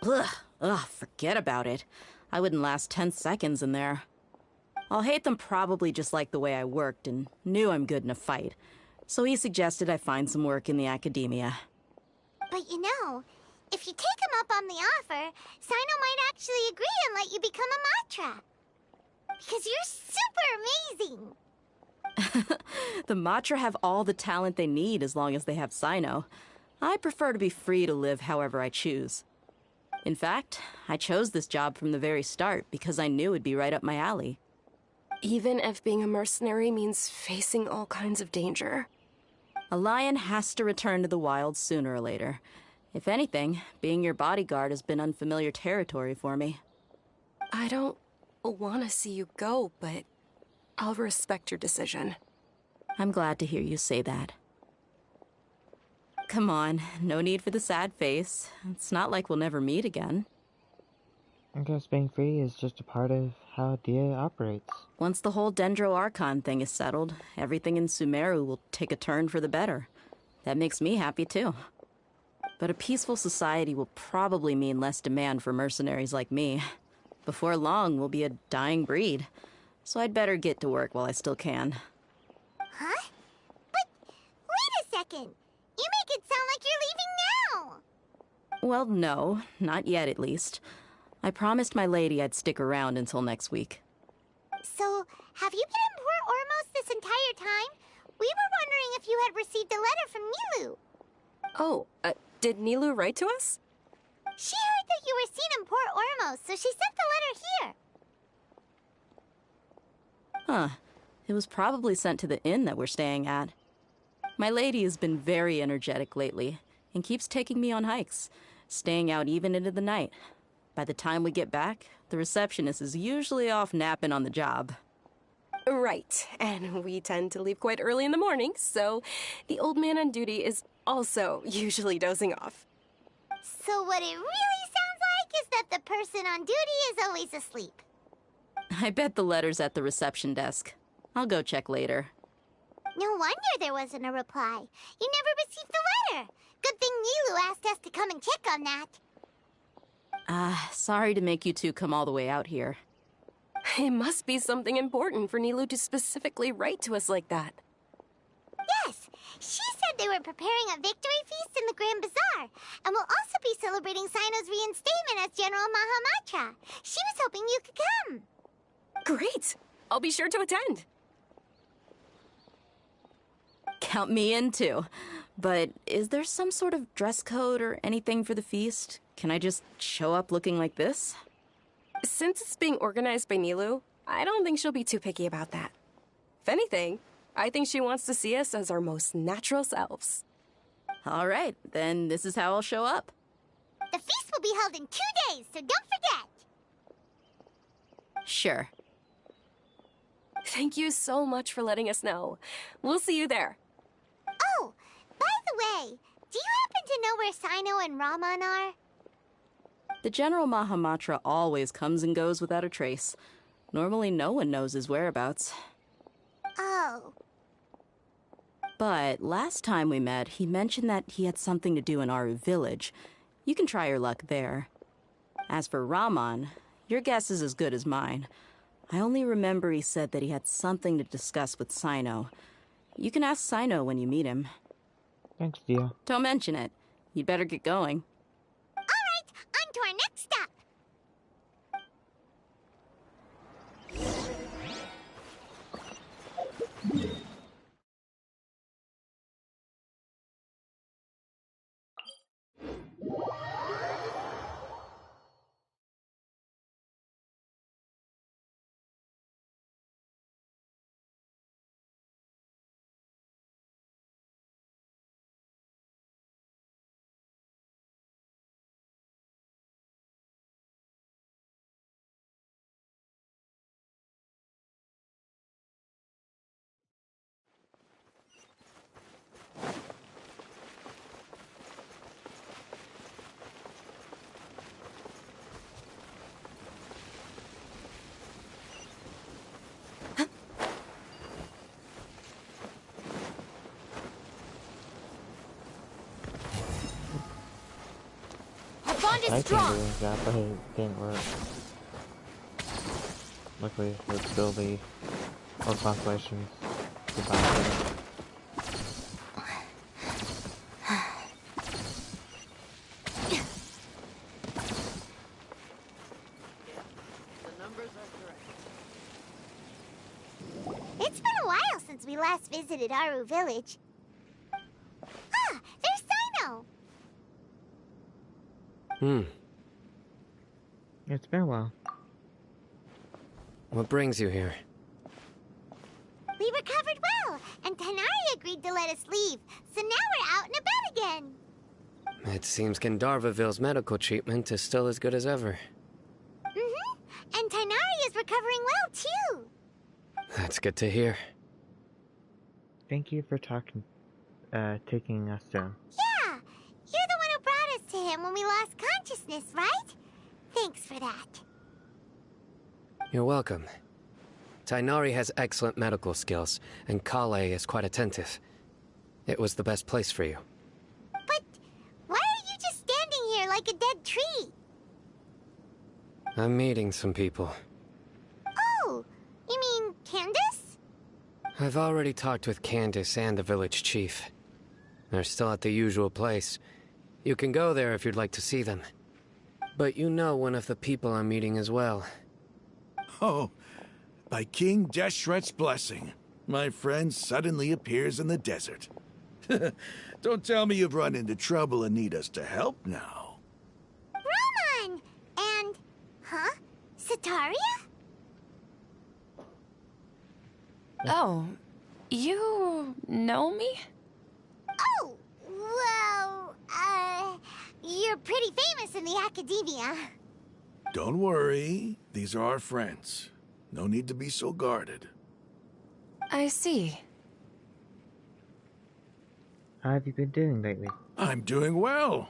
Ugh, forget about it. I wouldn't last 10 seconds in there. Alhaitham probably just liked the way I worked and knew I'm good in a fight, so he suggested I find some work in the Academia. But you know, if you take him up on the offer, Sino might actually agree and let you become a Matra. Because you're super amazing! The Matra have all the talent they need as long as they have Sino. I prefer to be free to live however I choose. In fact, I chose this job from the very start because I knew it'd be right up my alley. Even if being a mercenary means facing all kinds of danger. A lion has to return to the wild sooner or later. If anything, being your bodyguard has been unfamiliar territory for me. I don't want to see you go, but I'll respect your decision. I'm glad to hear you say that. Come on, no need for the sad face. It's not like we'll never meet again. I guess being free is just a part of how Dia operates. Once the whole Dendro Archon thing is settled, everything in Sumeru will take a turn for the better. That makes me happy too. But a peaceful society will probably mean less demand for mercenaries like me. Before long, we'll be a dying breed. So I'd better get to work while I still can. Huh? But wait a second! You make it sound like you're leaving now! Well, no, not yet at least. I promised my lady I'd stick around until next week. So, have you been in Port Ormos this entire time? We were wondering if you had received a letter from Nilu. Oh, did Nilu write to us? She heard that you were seen in Port Ormos, so she sent the letter here. Huh. It was probably sent to the inn that we're staying at. My lady has been very energetic lately and keeps taking me on hikes, staying out even into the night. By the time we get back, the receptionist is usually off napping on the job. Right, and we tend to leave quite early in the morning, so the old man on duty is also usually dozing off. So what it really sounds like is that the person on duty is always asleep. I bet the letter's at the reception desk. I'll go check later. No wonder there wasn't a reply. You never received the letter. Good thing Nilu asked us to come and check on that. Sorry to make you two come all the way out here. It must be something important for Nilu to specifically write to us like that. Yes, she said they were preparing a victory feast in the Grand Bazaar, and will also be celebrating Sino's reinstatement as General Mahamatra. She was hoping you could come. Great! I'll be sure to attend. Count me in too. But is there some sort of dress code or anything for the feast? Can I just show up looking like this? Since it's being organized by Nilu, I don't think she'll be too picky about that. If anything, I think she wants to see us as our most natural selves. All right, then this is how I'll show up. The feast will be held in 2 days, so don't forget. Sure. Thank you so much for letting us know. We'll see you there. Oh, by the way, do you happen to know where Sino and Raman are? The General Mahamatra always comes and goes without a trace. Normally no one knows his whereabouts. Oh. But last time we met, he mentioned that he had something to do in Aru village. You can try your luck there. As for Raman, your guess is as good as mine. I only remember he said that he had something to discuss with Sino. You can ask Sino when you meet him. Thanks, Dia. Don't mention it. You'd better get going. All right, on to our next stop. I tried doing that, but it didn't work. Luckily, there'd still be more constellations surviving. It's been a while since we last visited Aru village. Ah, there's Sino! It's been a while. What brings you here? We recovered well, and Tanari agreed to let us leave, so now we're out and about again. It seems Gandharvaville's medical treatment is still as good as ever. And Tanari is recovering well, too. That's good to hear. Thank you for taking us to him. Yeah, you're the one who brought us to him when we lost consciousness, right? Thanks for that. You're welcome. Tainari has excellent medical skills, and Kale is quite attentive. It was the best place for you. But why are you just standing here like a dead tree? I'm meeting some people. Oh, you mean Candace? I've already talked with Candace and the village chief. They're still at the usual place. You can go there if you'd like to see them. But you know one of the people I'm meeting as well. Oh, by King Deshret's blessing, my friend suddenly appears in the desert. Don't tell me you've run into trouble and need us to help now. Sataria? Oh, you know me? Oh, well, you're pretty famous in the academia. Don't worry. These are our friends. No need to be so guarded. I see. How have you been doing lately? I'm doing well.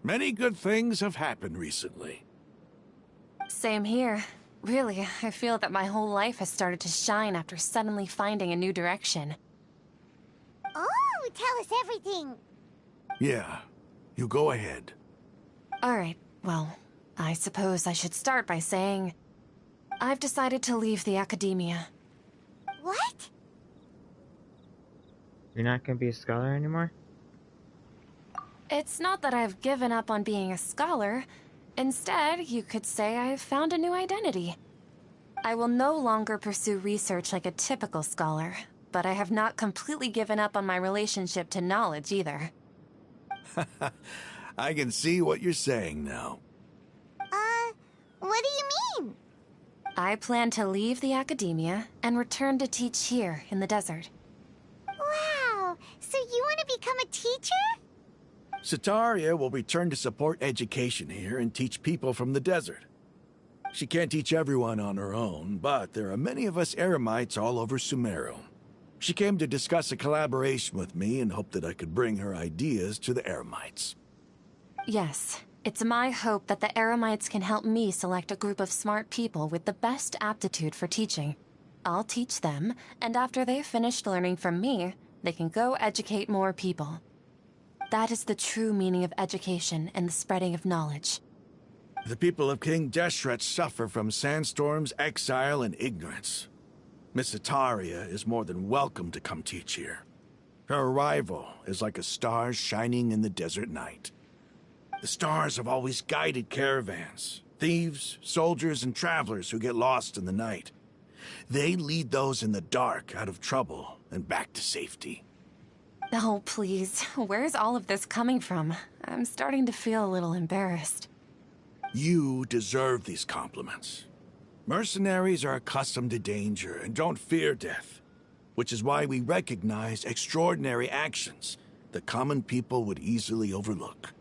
Many good things have happened recently. Same here. Really, I feel that my whole life has started to shine after suddenly finding a new direction. Oh, tell us everything. Yeah, you go ahead. Alright, well, I suppose I should start by saying I've decided to leave the academia. What? You're not gonna be a scholar anymore? It's not that I've given up on being a scholar. Instead, you could say I've found a new identity. I will no longer pursue research like a typical scholar, but I have not completely given up on my relationship to knowledge either. I can see what you're saying now. What do you mean? I plan to leave the academia and return to teach here in the desert. Wow, so you want to become a teacher? Sataria will return to support education here and teach people from the desert. She can't teach everyone on her own, but there are many of us Eremites all over Sumeru. She came to discuss a collaboration with me and hoped that I could bring her ideas to the Eremites. Yes, it's my hope that the Eremites can help me select a group of smart people with the best aptitude for teaching. I'll teach them, and after they've finished learning from me, they can go educate more people. That is the true meaning of education and the spreading of knowledge. The people of King Deshret suffer from sandstorms, exile, and ignorance. Miss Sataria is more than welcome to come teach here. Her arrival is like a star shining in the desert night. The stars have always guided caravans, thieves, soldiers, and travelers who get lost in the night. They lead those in the dark out of trouble and back to safety. Oh, please. Where's all of this coming from? I'm starting to feel a little embarrassed. You deserve these compliments. Mercenaries are accustomed to danger and don't fear death, which is why we recognize extraordinary actions that common people would easily overlook.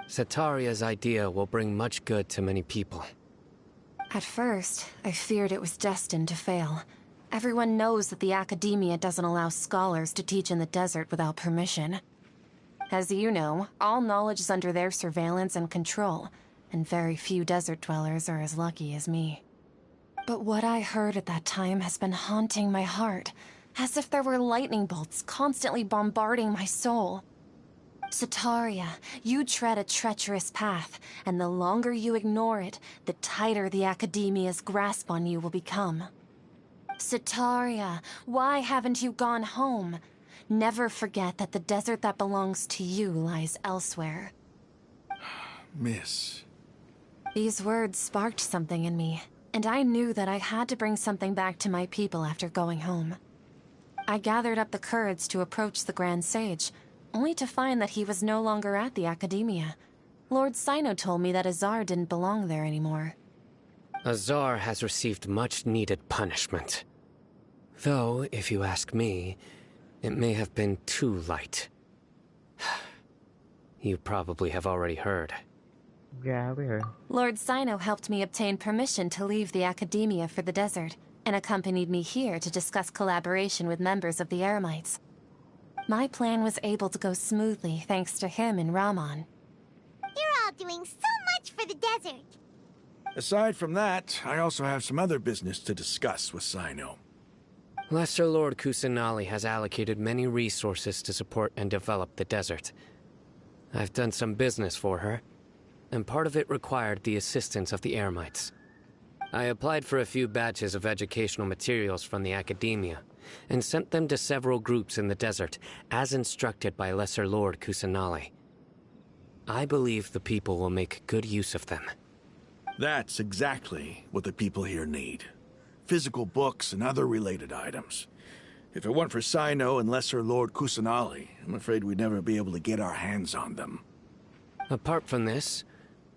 Sataria's idea will bring much good to many people. At first, I feared it was destined to fail. Everyone knows that the academia doesn't allow scholars to teach in the desert without permission. As you know, all knowledge is under their surveillance and control, and very few desert dwellers are as lucky as me. But what I heard at that time has been haunting my heart, as if there were lightning bolts constantly bombarding my soul. Sataria, you tread a treacherous path, and the longer you ignore it, the tighter the academia's grasp on you will become. Sataria, why haven't you gone home? Never forget that the desert that belongs to you lies elsewhere. Miss. These words sparked something in me, and I knew that I had to bring something back to my people after going home. I gathered up the courage to approach the Grand Sage, only to find that he was no longer at the academia. Lord Sino told me that Azar didn't belong there anymore. Azar has received much-needed punishment. Though, if you ask me, it may have been too light. You probably have already heard. Yeah, we heard. Lord Sino helped me obtain permission to leave the academia for the desert, and accompanied me here to discuss collaboration with members of the Eremites. My plan was able to go smoothly thanks to him and Rahman. You're all doing so much for the desert. Aside from that, I also have some other business to discuss with Sino. Lesser Lord Kusanali has allocated many resources to support and develop the desert. I've done some business for her, and part of it required the assistance of the Eremites. I applied for a few batches of educational materials from the academia, and sent them to several groups in the desert, as instructed by Lesser Lord Kusanali. I believe the people will make good use of them. That's exactly what the people here need. Physical books and other related items. If it weren't for Sino and Lesser Lord Kusanali, I'm afraid we'd never be able to get our hands on them. Apart from this,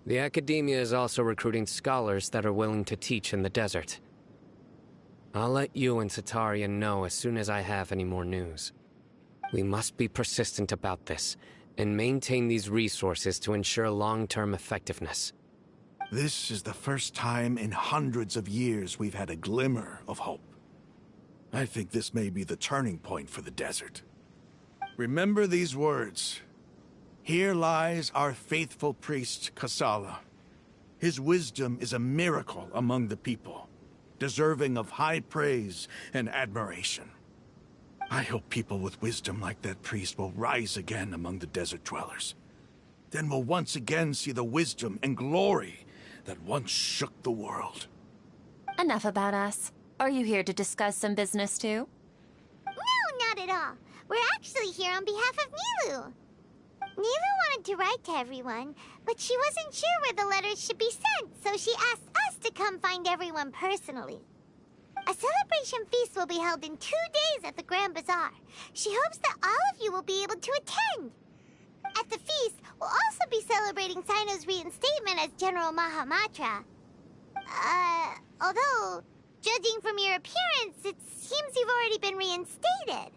The Academia is also recruiting scholars that are willing to teach in the desert. I'll let you and Sataria know as soon as I have any more news. We must be persistent about this, and maintain these resources to ensure long-term effectiveness. This is the first time in hundreds of years we've had a glimmer of hope. I think this may be the turning point for the desert. Remember these words. Here lies our faithful priest, Kasala. His wisdom is a miracle among the people, deserving of high praise and admiration. I hope people with wisdom like that priest will rise again among the desert dwellers. Then we'll once again see the wisdom and glory that once shook the world. Enough about us. Are you here to discuss some business too? No, not at all. We're actually here on behalf of Nilu. Nilu wanted to write to everyone, but she wasn't sure where the letters should be sent, so she asked us to come find everyone personally. A celebration feast will be held in 2 days at the Grand Bazaar. She hopes that all of you will be able to attend. At the feast, we'll also be celebrating Sino's reinstatement as General Mahamatra. Although, judging from your appearance, it seems you've already been reinstated.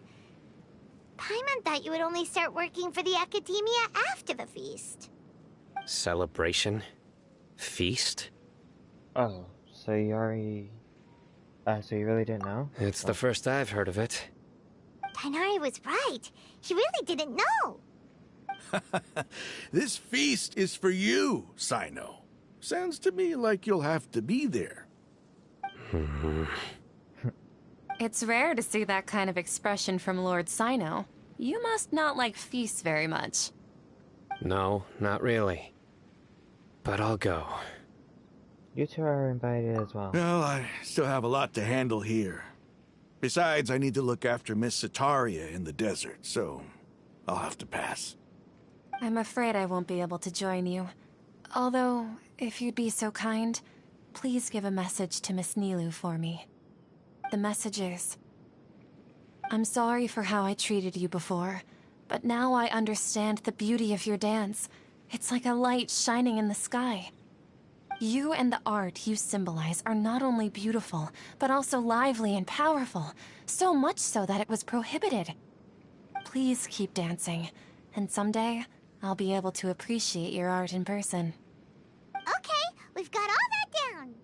Paimon thought you would only start working for the Academia after the feast. Celebration? Feast? Oh, so you already... so you really didn't know? It's the first I've heard of it. Tighnari was right. He really didn't know. This feast is for you, Sino. Sounds to me like you'll have to be there. It's rare to see that kind of expression from Lord Sino. You must not like feasts very much. No, not really. But I'll go. You two are invited as well. Well, I still have a lot to handle here. Besides, I need to look after Miss Sataria in the desert, so I'll have to pass. I'm afraid I won't be able to join you. Although, if you'd be so kind, please give a message to Miss Nilu for me. The message is, I'm sorry for how I treated you before, but now I understand the beauty of your dance. It's like a light shining in the sky. You and the art you symbolize are not only beautiful, but also lively and powerful, so much so that it was prohibited. Please keep dancing, and someday I'll be able to appreciate your art in person. Okay, we've got all that down.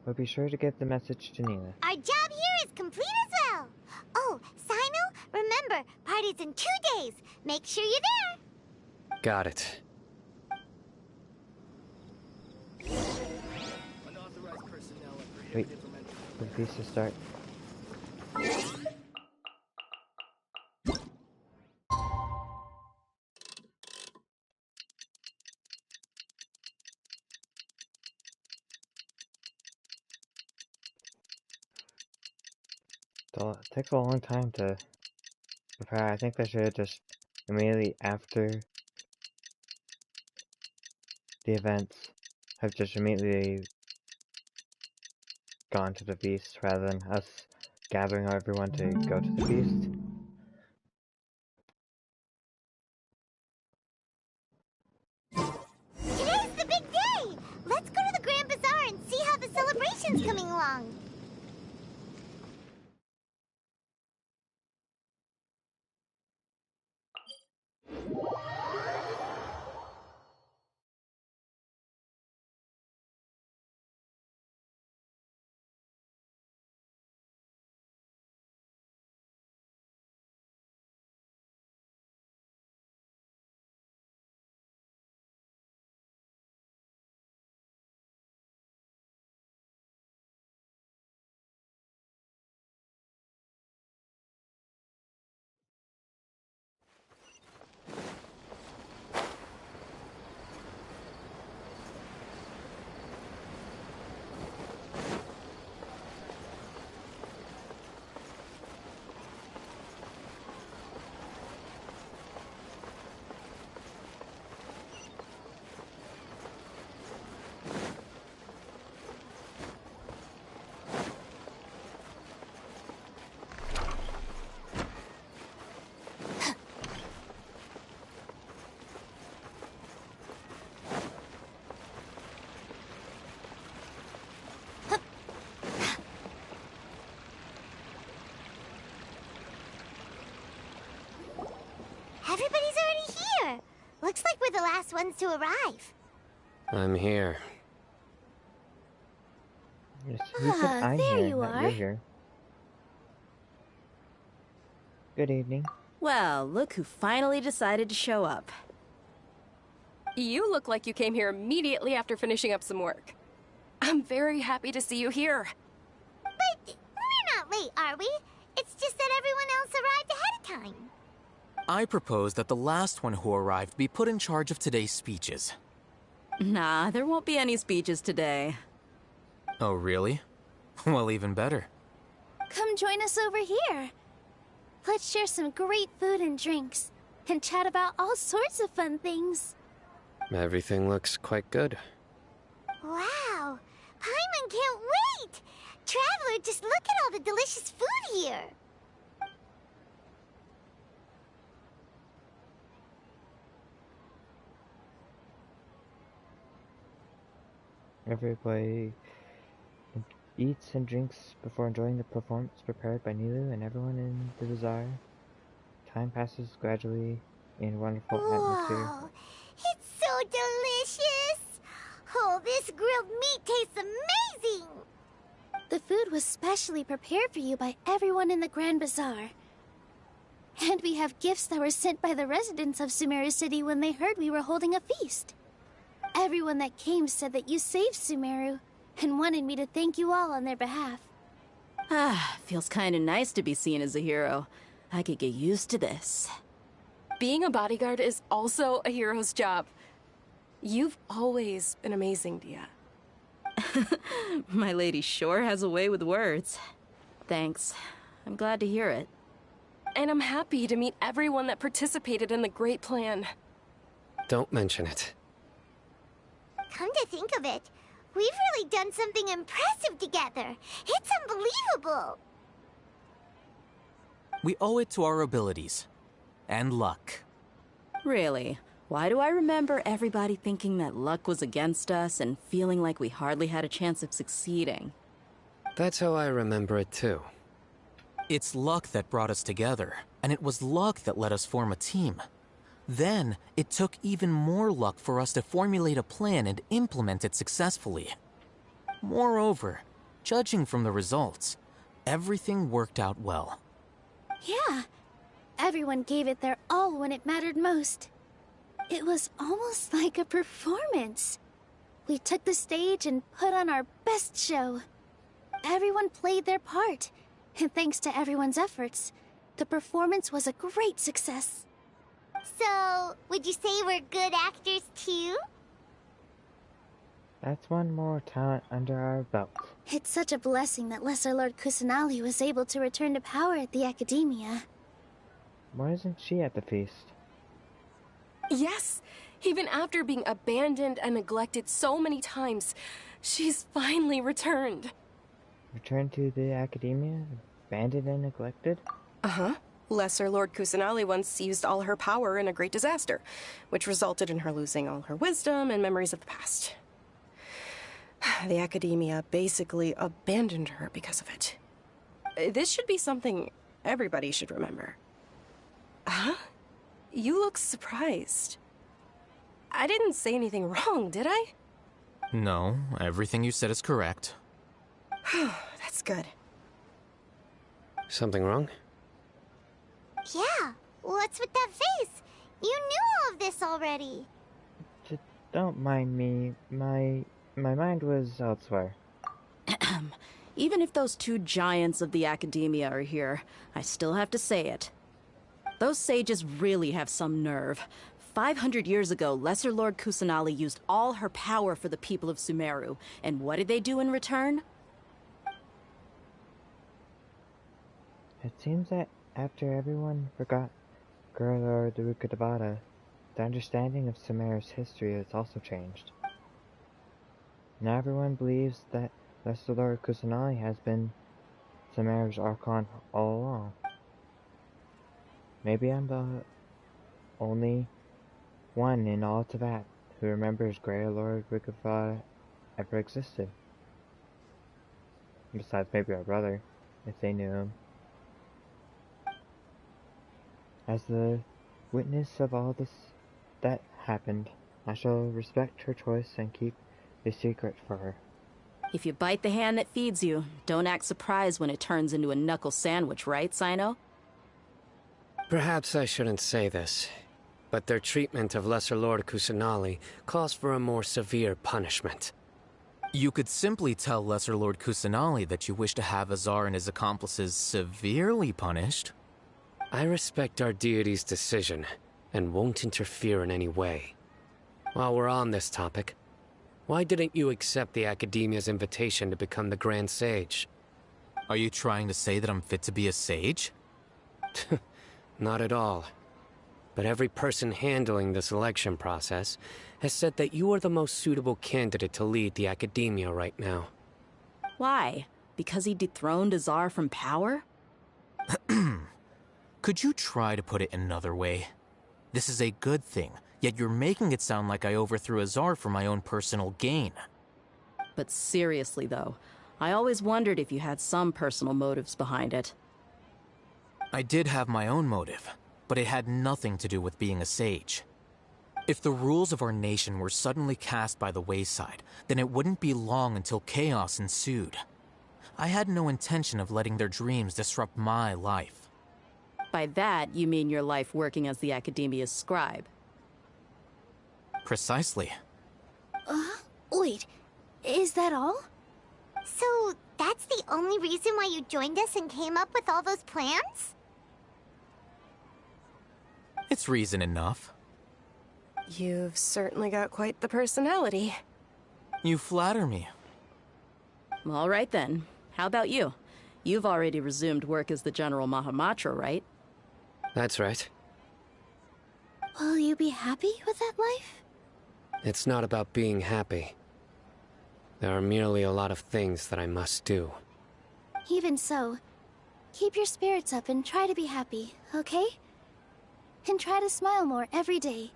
But be sure to get the message to Nina. Our job here is complete as well. Oh, Sino, remember, party's in 2 days. Make sure you're there. Got it. Wait, for the feast to start. So it takes a long time to prepare. I think they should just immediately after the events have just immediately gone to the feast rather than us gathering everyone to go to the feast. Today's the big day. Let's go to the Grand Bazaar and see how the celebration's coming along. first ones to arrive. I'm here. Yes, who said I'm there here, you not are. you're here. Good evening. Well, look who finally decided to show up. You look like you came here immediately after finishing up some work. I'm very happy to see you here. But we're not late, are we? It's just that everyone else arrived ahead of time. I propose that the last one who arrived be put in charge of today's speeches. Nah, there won't be any speeches today. Oh, really? Well, even better. Come join us over here. Let's share some great food and drinks, and chat about all sorts of fun things. Everything looks quite good. Wow! Paimon can't wait! Traveler, just look at all the delicious food here! Everybody eats and drinks before enjoying the performance prepared by Nilu and everyone in the bazaar. Time passes gradually in a wonderful atmosphere. Whoa! It's so delicious! Oh, this grilled meat tastes amazing! The food was specially prepared for you by everyone in the Grand Bazaar. And we have gifts that were sent by the residents of Sumeru City when they heard we were holding a feast. Everyone that came said that you saved Sumeru, and wanted me to thank you all on their behalf. Ah, feels kinda nice to be seen as a hero. I could get used to this. Being a bodyguard is also a hero's job. You've always been amazing, Dia. My lady sure has a way with words. Thanks. I'm glad to hear it. And I'm happy to meet everyone that participated in the great plan. Don't mention it. Come to think of it, we've really done something impressive together. It's unbelievable. We owe it to our abilities. And luck. Really? Why do I remember everybody thinking that luck was against us and feeling like we hardly had a chance of succeeding? That's how I remember it too. It's luck that brought us together, and it was luck that let us form a team. Then, it took even more luck for us to formulate a plan and implement it successfully. Moreover, judging from the results, everything worked out well. Yeah, everyone gave it their all when it mattered most. It was almost like a performance. We took the stage and put on our best show. Everyone played their part, and thanks to everyone's efforts, the performance was a great success. So, would you say we're good actors too? That's one more talent under our belt. It's such a blessing that Lesser Lord Kusanali was able to return to power at the Academia. Why isn't she at the feast? Yes, even after being abandoned and neglected so many times, she's finally returned. Returned to the Academia? Abandoned and neglected? Uh-huh. Lesser Lord Kusanali once used all her power in a great disaster, which resulted in her losing all her wisdom and memories of the past. The Academia basically abandoned her because of it. This should be something everybody should remember. Huh? You look surprised. I didn't say anything wrong, did I? No, everything you said is correct. That's good. Something wrong? Yeah, what's with that face? You knew all of this already. Just don't mind me. My mind was elsewhere. Even if those two giants of the Academia are here, I still have to say it. Those sages really have some nerve. 500 years ago, Lesser Lord Kusanali used all her power for the people of Sumeru, and what did they do in return? It seems that after everyone forgot Gurlor the Rukadavada, the understanding of Sumeru's history has also changed. Now everyone believes that Lesser Lord Kusanali has been Sumeru's Archon all along. Maybe I'm the only one in all Teyvat who remembers Grey Lord Rukadavada ever existed. Besides maybe our brother, if they knew him. As the witness of all this that happened, I shall respect her choice and keep a secret for her. If you bite the hand that feeds you, don't act surprised when it turns into a knuckle sandwich, right, Sino? Perhaps I shouldn't say this, but their treatment of Lesser Lord Kusanali calls for a more severe punishment. You could simply tell Lesser Lord Kusanali that you wish to have Azar and his accomplices severely punished. I respect our deity's decision, and won't interfere in any way. While we're on this topic, why didn't you accept the Academia's invitation to become the Grand Sage? Are you trying to say that I'm fit to be a sage? Not at all. But every person handling the selection process has said that you are the most suitable candidate to lead the Academia right now. Why? Because he dethroned Azar from power? Could you try to put it another way? This is a good thing, yet you're making it sound like I overthrew Azar for my own personal gain. But seriously, though, I always wondered if you had some personal motives behind it. I did have my own motive, but it had nothing to do with being a sage. If the rules of our nation were suddenly cast by the wayside, then it wouldn't be long until chaos ensued. I had no intention of letting their dreams disrupt my life. By that, you mean your life working as the Academia's scribe? Precisely. Wait, is that all? So, that's the only reason why you joined us and came up with all those plans? It's reason enough. You've certainly got quite the personality. You flatter me. All right then. How about you? You've already resumed work as the General Mahamatra, right? That's right. Will you be happy with that life? It's not about being happy. There are merely a lot of things that I must do. Even so, keep your spirits up and try to be happy, okay? And try to smile more every day,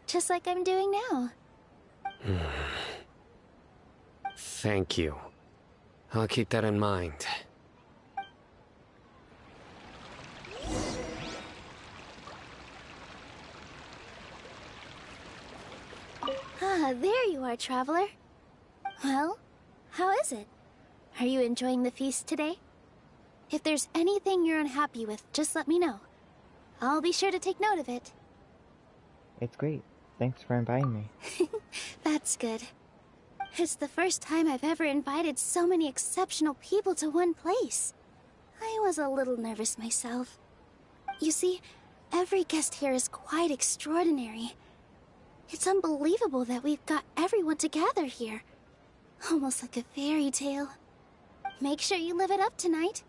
just like I'm doing now. Thank you. I'll keep that in mind. Ah, there you are, traveler. Well, how is it? Are you enjoying the feast today? If there's anything you're unhappy with, just let me know. I'll be sure to take note of it. It's great. Thanks for inviting me. That's good. It's the first time I've ever invited so many exceptional people to one place. I was a little nervous myself. You see, every guest here is quite extraordinary. It's unbelievable that we've got everyone together here. Almost like a fairy tale. Make sure you live it up tonight.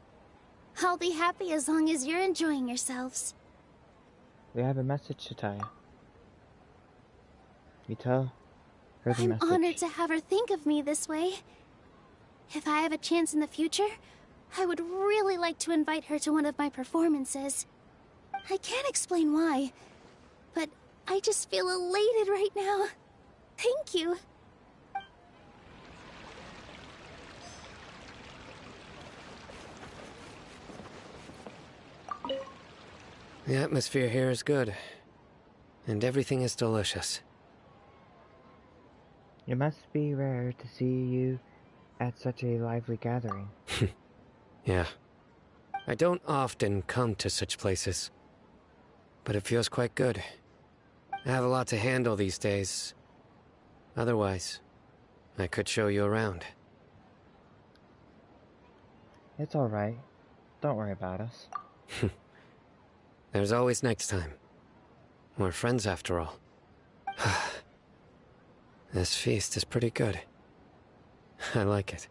I'll be happy as long as you're enjoying yourselves. We have a message to Taya. You tell her the I'm message. honored to have her think of me this way. If I have a chance in the future, I would really like to invite her to one of my performances. I can't explain why, but I just feel elated right now. Thank you. The atmosphere here is good, and everything is delicious. It must be rare to see you at such a lively gathering. Yeah. I don't often come to such places, but it feels quite good. I have a lot to handle these days. Otherwise, I could show you around. It's alright. Don't worry about us. There's always next time. We're friends after all. This feast is pretty good. I like it.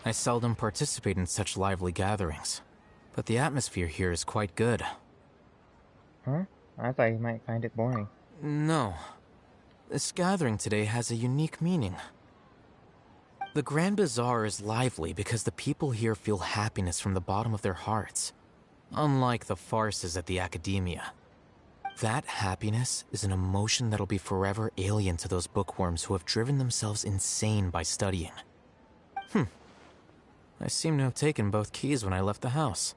I seldom participate in such lively gatherings, but the atmosphere here is quite good. Huh? I thought you might find it boring. No. This gathering today has a unique meaning. The Grand Bazaar is lively because the people here feel happiness from the bottom of their hearts, unlike the farces at the Academia. That happiness is an emotion that'll be forever alien to those bookworms who have driven themselves insane by studying. I seem to have taken both keys when I left the house.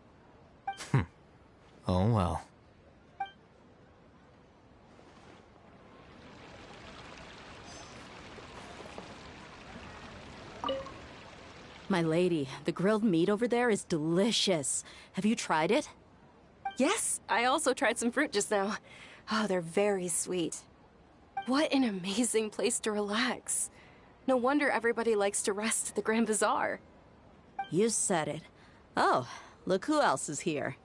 Oh well. My lady, the grilled meat over there is delicious. Have you tried it? Yes, I also tried some fruit just now. Oh, they're very sweet. What an amazing place to relax. No wonder everybody likes to rest at the Grand Bazaar. You said it. Oh, look who else is here.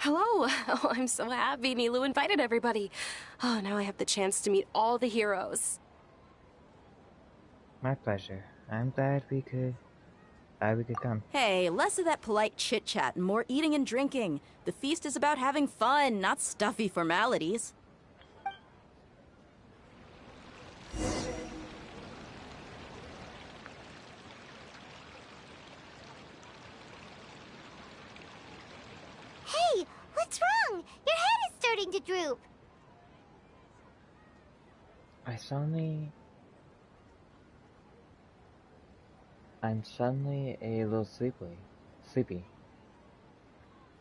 Hello. Oh, I'm so happy Nilu invited everybody. Oh, now I have the chance to meet all the heroes. My pleasure. I'm glad we could come. Hey, less of that polite chit-chat and more eating and drinking. The feast is about having fun, not stuffy formalities. Hey, what's wrong? Your head is starting to droop. I'm suddenly a little sleepy.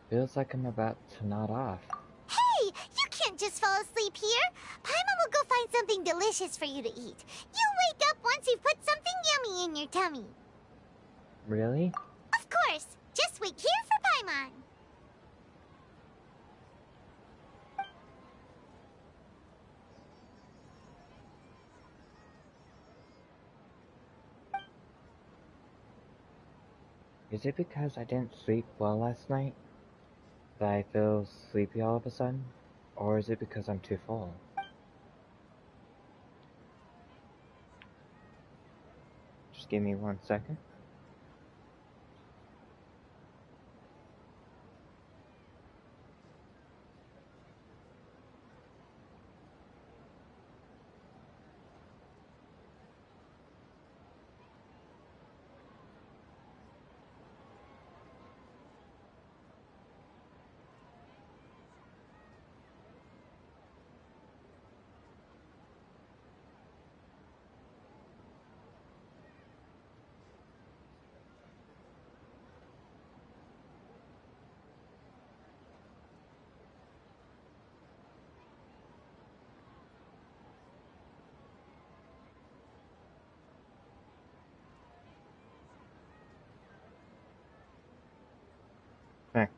Feels like I'm about to nod off. Hey, you can't just fall asleep here. Paimon will go find something delicious for you to eat. You'll wake up once you've put something yummy in your tummy. Really? Of course. Just wait here for Paimon. Is it because I didn't sleep well last night that I feel sleepy all of a sudden? Or is it because I'm too full? Just give me 1 second. Hey.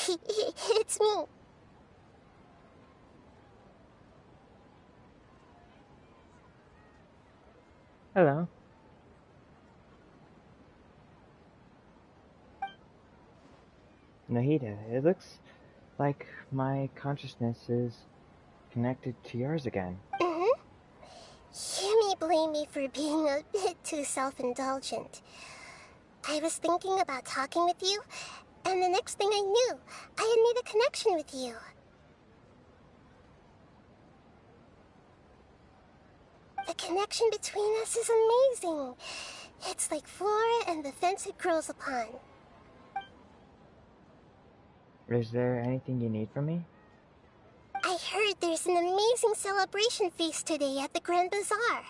It's me. Hello. Nahida, it looks like my consciousness is connected to yours again. Mm-hmm. You may blame me for being a bit too self-indulgent. I was thinking about talking with you, and the next thing I knew, I had made a connection with you. The connection between us is amazing. It's like flora and the fence it grows upon. Is there anything you need from me? I heard there's an amazing celebration feast today at the Grand Bazaar.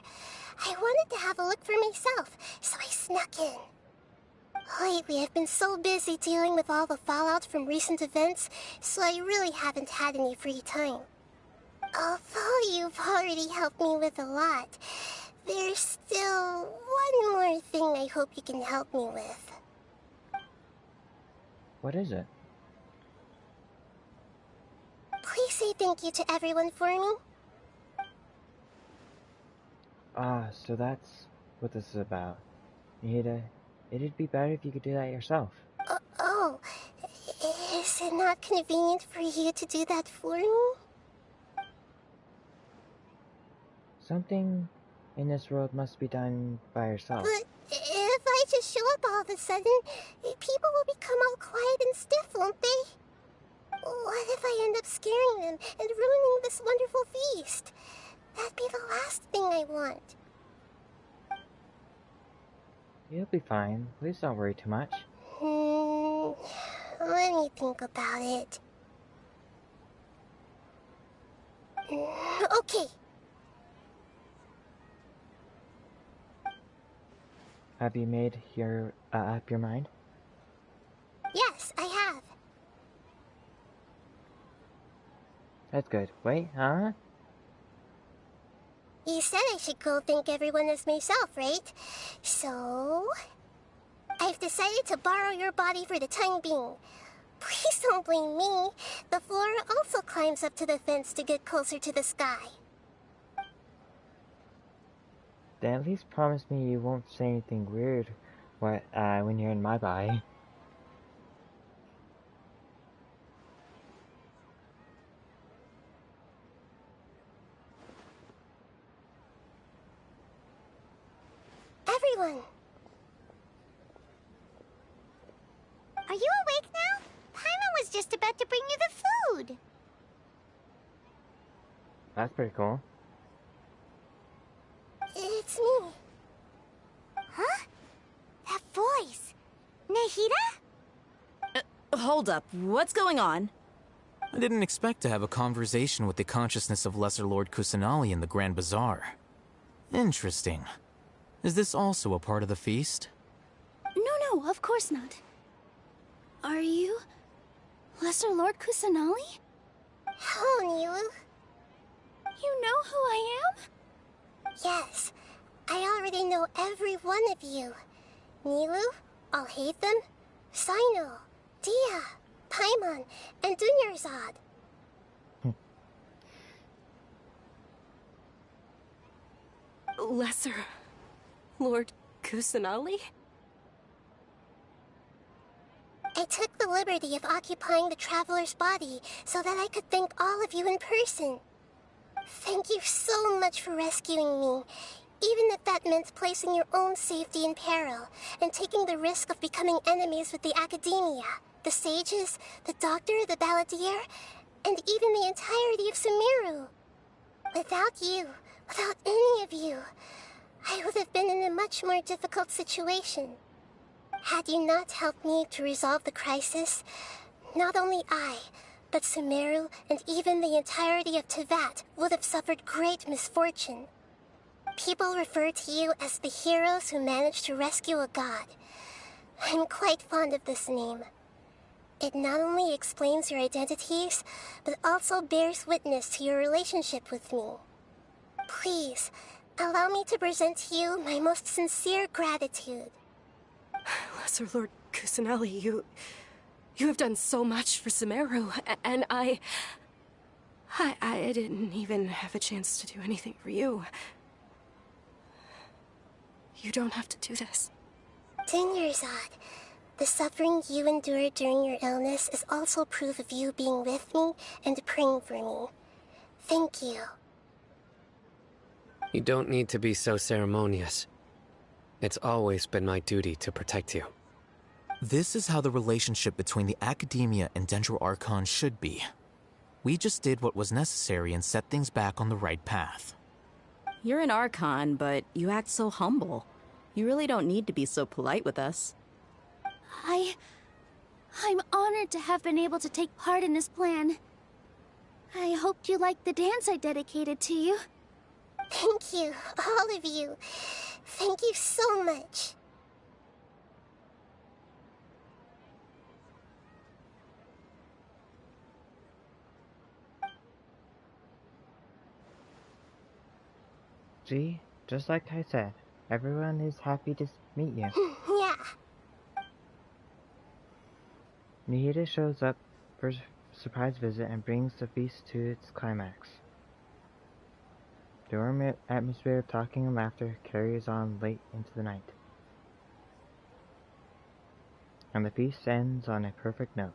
I wanted to have a look for myself, so I snuck in. Lately, I've been so busy dealing with all the fallout from recent events, so I really haven't had any free time. Although you've already helped me with a lot, there's still one more thing I hope you can help me with. What is it? Please say thank you to everyone for me. Ah, so that's what this is about. Nahida, it'd be better if you could do that yourself. Oh, is it not convenient for you to do that for me? Something in this world must be done by yourself. But if I just show up all of a sudden, people will become all quiet and stiff, won't they? What if I end up scaring them and ruining this wonderful feast? That'd be the last thing I want. You'll be fine. Please don't worry too much. Let me think about it. Okay. Have you made up your mind? Yes, I have. That's good. Wait, huh? You said I should go thank everyone as myself, right? So... I've decided to borrow your body for the time being. Please don't blame me. The Flora also climbs up to the fence to get closer to the sky. Then at least promise me you won't say anything weird when you're in my body. Everyone! Are you awake now? Paimon was just about to bring you the food. That's pretty cool. It's me. Huh? That voice. Nahida? Hold up. What's going on? I didn't expect to have a conversation with the consciousness of Lesser Lord Kusanali in the Grand Bazaar. Interesting. Is this also a part of the feast? No, of course not. Are you... Lesser Lord Kusanali? Hello, Nilu. You know who I am? Yes, I already know every one of you. Nilu, Alhaitham, Sino, Dia, Paimon, and Dunyarzad. Lesser Lord Kusanali? I took the liberty of occupying the traveler's body so that I could thank all of you in person. Thank you so much for rescuing me, even if that meant placing your own safety in peril and taking the risk of becoming enemies with the Academia, the sages, the doctor, the balladeer, and even the entirety of Sumeru. Without you, without any of you, I would have been in a much more difficult situation. Had you not helped me to resolve the crisis, not only I, but Sumeru and even the entirety of Teyvat would have suffered great misfortune. People refer to you as the heroes who managed to rescue a god. I'm quite fond of this name. It not only explains your identities, but also bears witness to your relationship with me. Please, allow me to present to you my most sincere gratitude. Lesser Lord Kusanali, you have done so much for Sumeru, and I didn't even have a chance to do anything for you. You don't have to do this. Dunyarzad, the suffering you endured during your illness is also proof of you being with me and praying for me. Thank you. You don't need to be so ceremonious. It's always been my duty to protect you. This is how the relationship between the Academia and Dendro Archon should be. We just did what was necessary and set things back on the right path. You're an Archon, but you act so humble. You really don't need to be so polite with us. I'm honored to have been able to take part in this plan. I hoped you liked the dance I dedicated to you. Thank you, all of you. Thank you so much. See, just like I said, everyone is happy to meet you. Yeah. Nahida shows up for a surprise visit and brings the feast to its climax. The warm atmosphere of talking and laughter carries on late into the night. And the feast ends on a perfect note.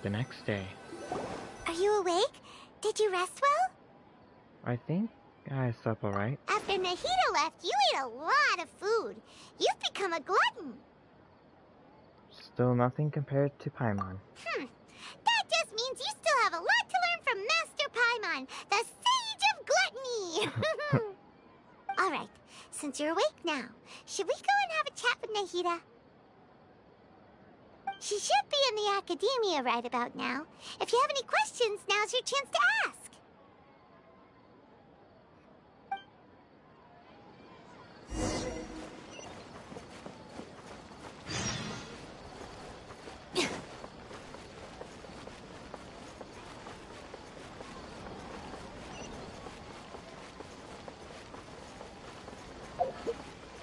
The next day. Are you awake? Did you rest well? I think I slept alright. After Nahida left, you ate a lot of food. You've become a glutton. Still nothing compared to Paimon. That just means you still have a lot to learn from Master Paimon, the Sage of Gluttony! Alright, since you're awake now, should we go and have a chat with Nahida? She should be in the academia right about now. If you have any questions, now's your chance to ask.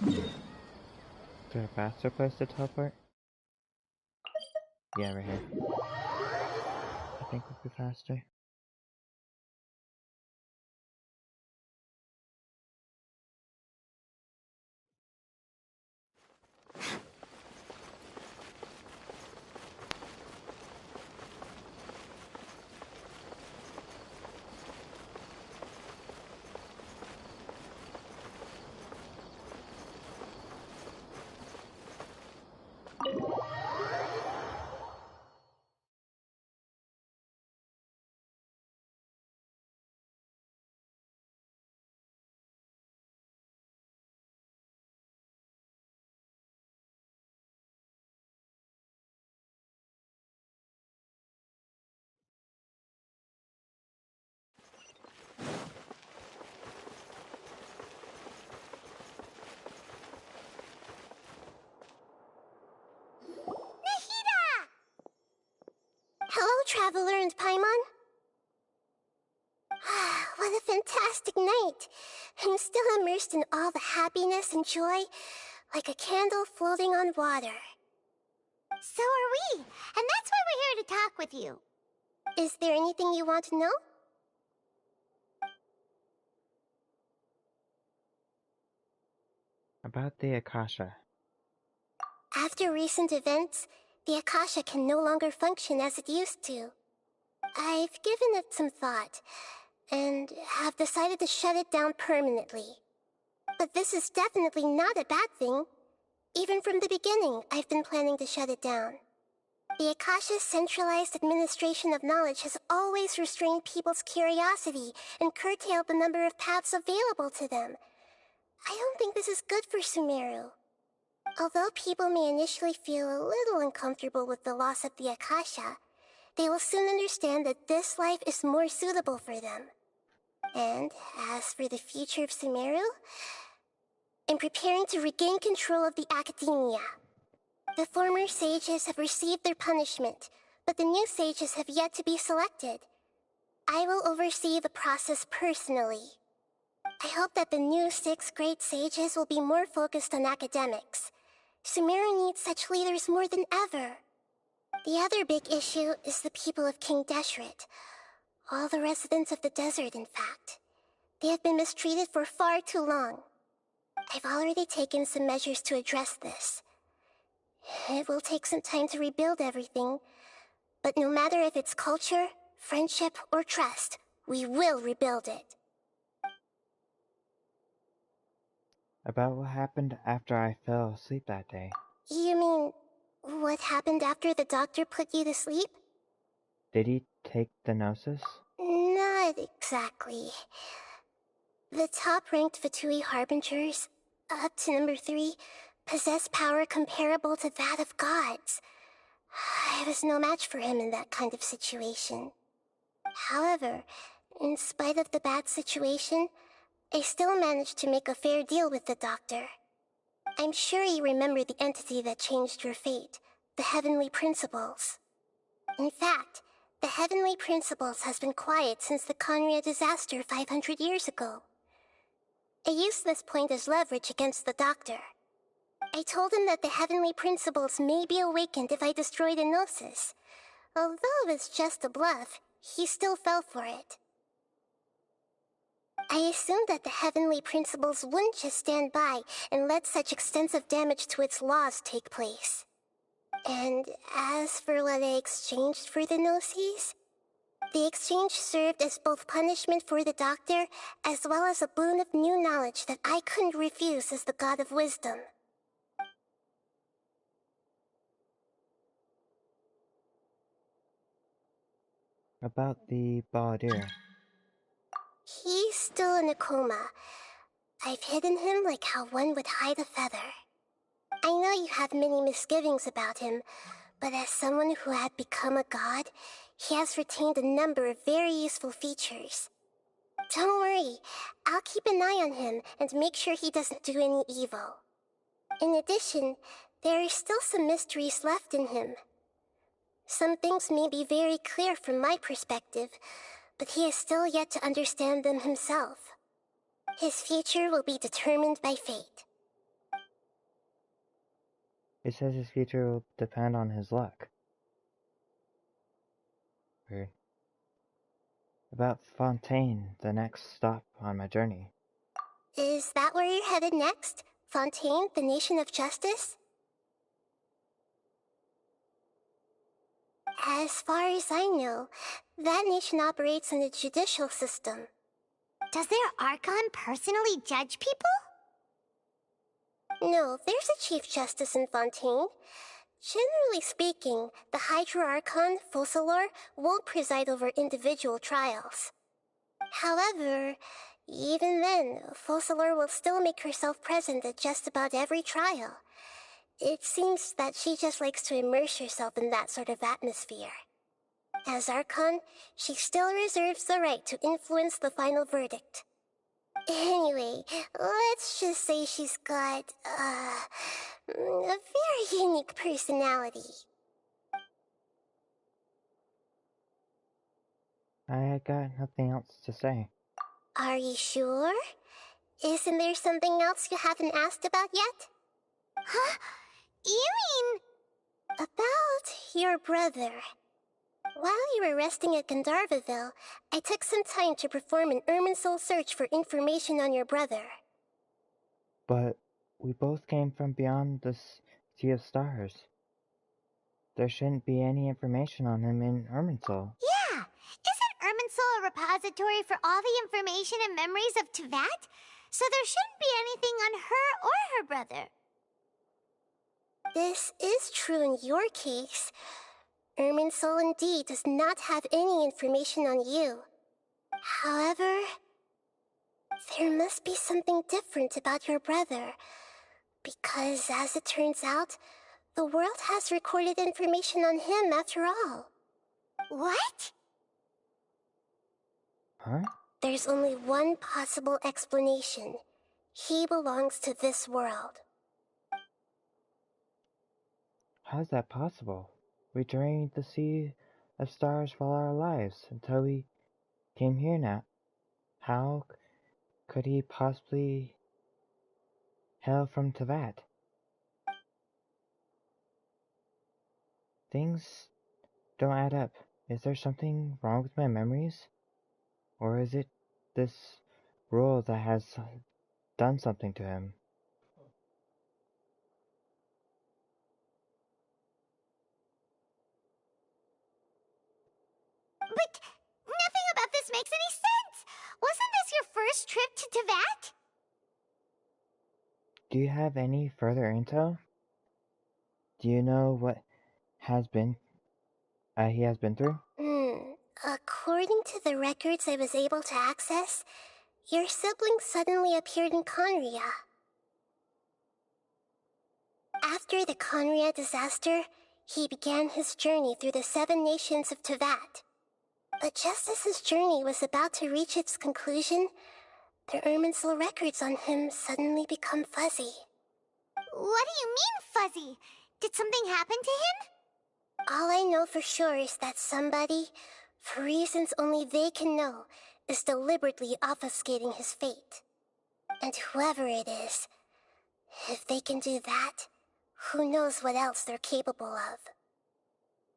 Is there a faster place to teleport? Yeah, right here. I think would be faster. Hello, Traveler and Paimon. What a fantastic night. I'm still immersed in all the happiness and joy, like a candle floating on water. So are we, and that's why we're here to talk with you. Is there anything you want to know? About the Akasha. After recent events, the Akasha can no longer function as it used to. I've given it some thought, and have decided to shut it down permanently. But this is definitely not a bad thing. Even from the beginning, I've been planning to shut it down. The Akasha's centralized administration of knowledge has always restrained people's curiosity and curtailed the number of paths available to them. I don't think this is good for Sumeru. Although people may initially feel a little uncomfortable with the loss of the Akasha, they will soon understand that this life is more suitable for them. And as for the future of Sumeru, I'm preparing to regain control of the academia. The former sages have received their punishment, but the new sages have yet to be selected. I will oversee the process personally. I hope that the new 6 great sages will be more focused on academics. Sumeru needs such leaders more than ever. The other big issue is the people of King Deshret. All the residents of the desert, in fact. They have been mistreated for far too long. I've already taken some measures to address this. It will take some time to rebuild everything, but no matter if it's culture, friendship, or trust, we will rebuild it. About what happened after I fell asleep that day. You mean, what happened after the doctor put you to sleep? Did he take the Gnosis? Not exactly. The top-ranked Fatui Harbingers, up to number 3, possess power comparable to that of gods. I was no match for him in that kind of situation. However, in spite of the bad situation, I still managed to make a fair deal with the doctor. I'm sure you remember the entity that changed your fate, the Heavenly Principles. In fact, the Heavenly Principles has been quiet since the Conria disaster 500 years ago. I used this point as leverage against the doctor. I told him that the Heavenly Principles may be awakened if I destroy the Gnosis. Although it's just a bluff, he still fell for it. I assumed that the Heavenly Principles wouldn't just stand by and let such extensive damage to its laws take place. And as for what I exchanged for the Gnosis, the exchange served as both punishment for the doctor, as well as a boon of new knowledge that I couldn't refuse as the God of Wisdom. About the Balladeer. He's still in a coma. I've hidden him like how one would hide a feather. I know you have many misgivings about him, but as someone who had become a god, he has retained a number of very useful features. Don't worry, I'll keep an eye on him and make sure he doesn't do any evil. In addition, there are still some mysteries left in him. Some things may be very clear from my perspective, but he is still yet to understand them himself. His future will be determined by fate. It says his future will depend on his luck. Weird. About Fontaine, the next stop on my journey. Is that where you're headed next? Fontaine, the nation of justice? As far as I know, that nation operates in a judicial system. Does their Archon personally judge people? No, there's a Chief Justice in Fontaine. Generally speaking, the Hydra-Archon, Focalor, won't preside over individual trials. However, even then, Focalor will still make herself present at just about every trial. It seems that she just likes to immerse herself in that sort of atmosphere. As Archon, she still reserves the right to influence the final verdict. Anyway, let's just say she's got, a very unique personality. I got nothing else to say. Are you sure? Isn't there something else you haven't asked about yet? Huh? You mean... About your brother. While you were resting at Gandharvaville, I took some time to perform an Irminsul search for information on your brother. But we both came from beyond the Sea of Stars. There shouldn't be any information on him in Irminsul. Yeah! Isn't Irminsul a repository for all the information and memories of Teyvat? So there shouldn't be anything on her or her brother. This is true in your case. Irminsul indeed does not have any information on you. However, there must be something different about your brother, because as it turns out, the world has recorded information on him after all. What? Huh? There's only one possible explanation. He belongs to this world. How's that possible? We journeyed the Sea of Stars for all our lives until we came here now. How could he possibly hail from Teyvat? Things don't add up. Is there something wrong with my memories? Or is it this rule that has done something to him? But nothing about this makes any sense! Wasn't this your first trip to Teyvat? Do you have any further intel? Do you know what he has been through? According to the records I was able to access, your sibling suddenly appeared in Conria. After the Conria disaster, he began his journey through the 7 nations of Teyvat. But just as his journey was about to reach its conclusion, the Irminsul records on him suddenly become fuzzy. What do you mean, fuzzy? Did something happen to him? All I know for sure is that somebody, for reasons only they can know, is deliberately obfuscating his fate. And whoever it is, if they can do that, who knows what else they're capable of.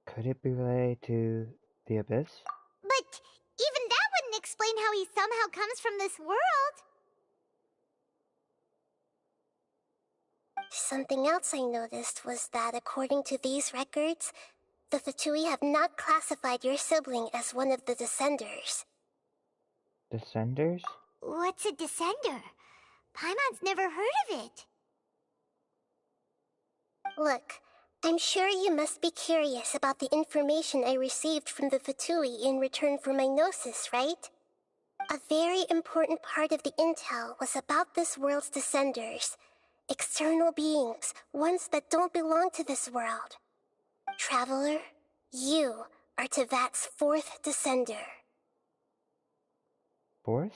Could it be related to the Abyss? But even that wouldn't explain how he somehow comes from this world. Something else I noticed was that according to these records, the Fatui have not classified your sibling as one of the Descenders. Descenders? What's a Descender? Paimon's never heard of it. Look, I'm sure you must be curious about the information I received from the Fatui in return for my gnosis, right? A very important part of the intel was about this world's descenders. External beings, ones that don't belong to this world. Traveler, you are Tevat's 4th descender. 4th?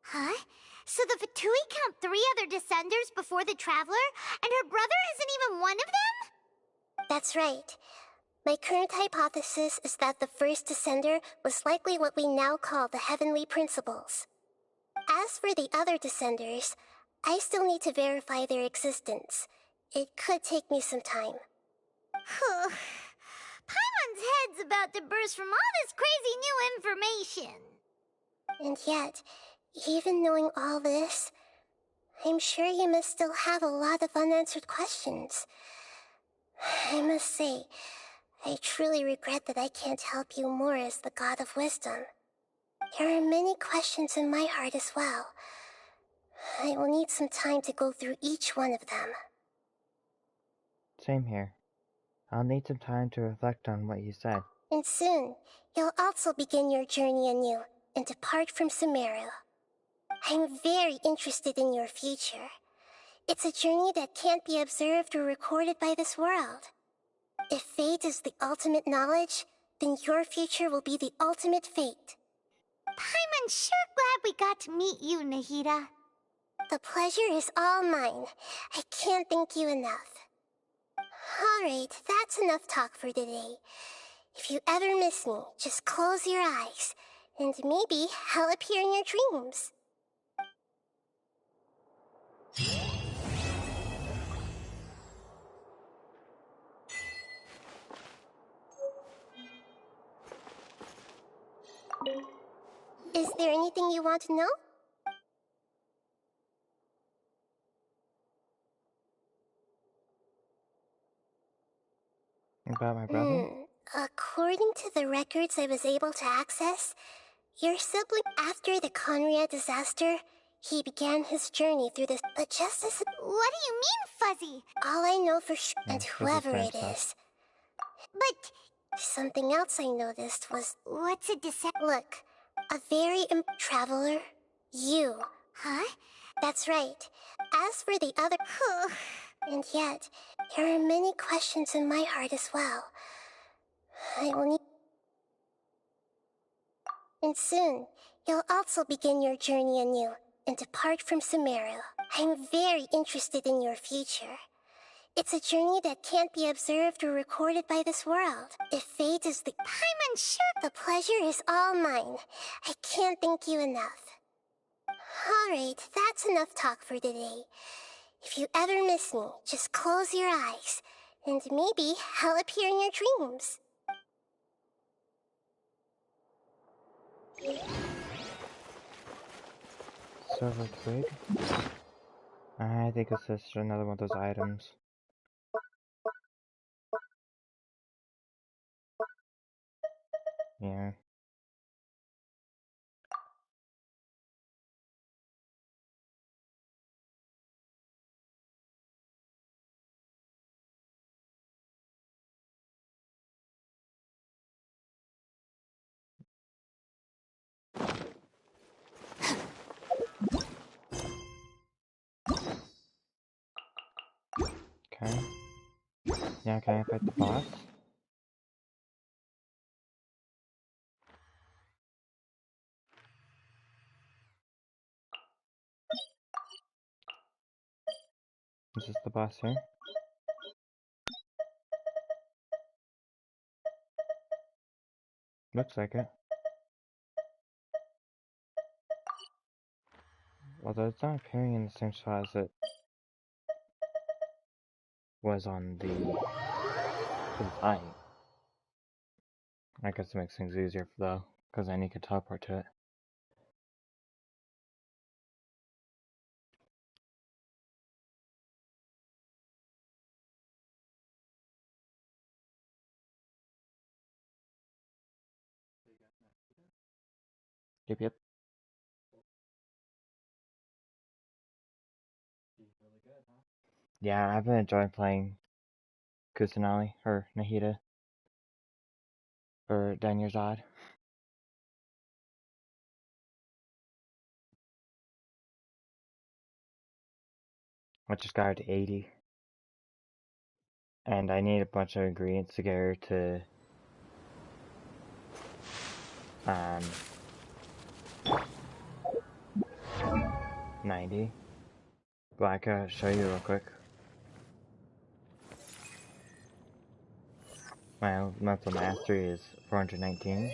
Huh? So the Fatui count 3 other descenders before the Traveler, and her brother isn't even one of them? That's right. My current hypothesis is that the first descender was likely what we now call the Heavenly Principles. As for the other descenders, I still need to verify their existence. It could take me some time. Paimon's head's about to burst from all this crazy new information. And yet, even knowing all this, I'm sure you must still have a lot of unanswered questions. I must say, I truly regret that I can't help you more as the God of Wisdom. There are many questions in my heart as well. I will need some time to go through each one of them. Same here. I'll need some time to reflect on what you said. And soon, you'll also begin your journey anew and depart from Sumeru. I'm very interested in your future. It's a journey that can't be observed or recorded by this world. If fate is the ultimate knowledge, then your future will be the ultimate fate. Paimon's sure glad we got to meet you, Nahida. The pleasure is all mine. I can't thank you enough. Alright, that's enough talk for today. If you ever miss me, just close your eyes, and maybe I'll appear in your dreams. Is there anything you want to know? About my brother? According to the records I was able to access, your sibling, after the Conria disaster, he began his journey through this. But just as. What do you mean, Fuzzy? All I know for sure, and whoever it stuff. is. But something else I noticed was. What's a Look, a very traveler. You. Huh? That's right. As for the other. And yet, there are many questions in my heart as well. I will need. And soon, you'll also begin your journey anew and depart from Sumeru. I'm very interested in your future. It's a journey that can't be observed or recorded by this world. If fate is the. Paimon's sure. The pleasure is all mine. I can't thank you enough. Alright, that's enough talk for today. If you ever miss me, just close your eyes, and maybe I'll appear in your dreams. Silver twig? I think it's just another one of those items. Yeah. Okay. Yeah, can I fight the boss? Is this the boss here? Looks like it. Although it's not appearing in the same spot as it was on the fight. I guess it makes things easier though, because I need to teleport to it. Yep. Yeah, I've been enjoying playing Kusanali, or Nahida, or Danyarzad. I just got her to 80. And I need a bunch of ingredients to get her to 90. But I can show you real quick. My mental mastery is 419.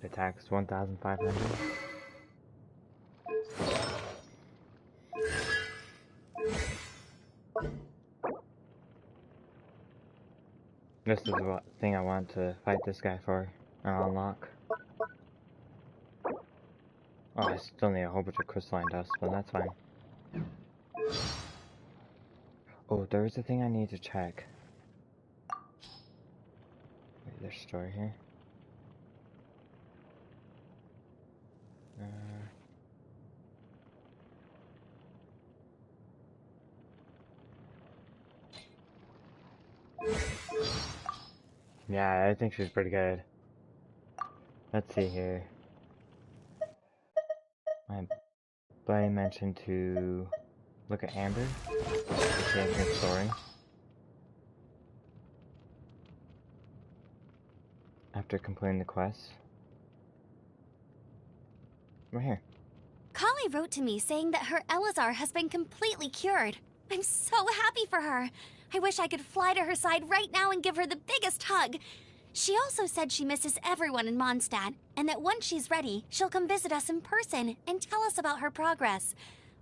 The attack is 1,500. This is the thing I want to fight this guy for and unlock. Oh, I still need a whole bunch of crystalline dust, but that's fine. Oh, there is a thing I need to check. Wait, there's a story here. Yeah, I think she's pretty good. Let's see here. My buddy mentioned to look at Amber. She has a good story. After completing the quest. Right here. Kali wrote to me saying that her Elazar has been completely cured. I'm so happy for her. I wish I could fly to her side right now and give her the biggest hug. She also said she misses everyone in Mondstadt, and that once she's ready, she'll come visit us in person and tell us about her progress.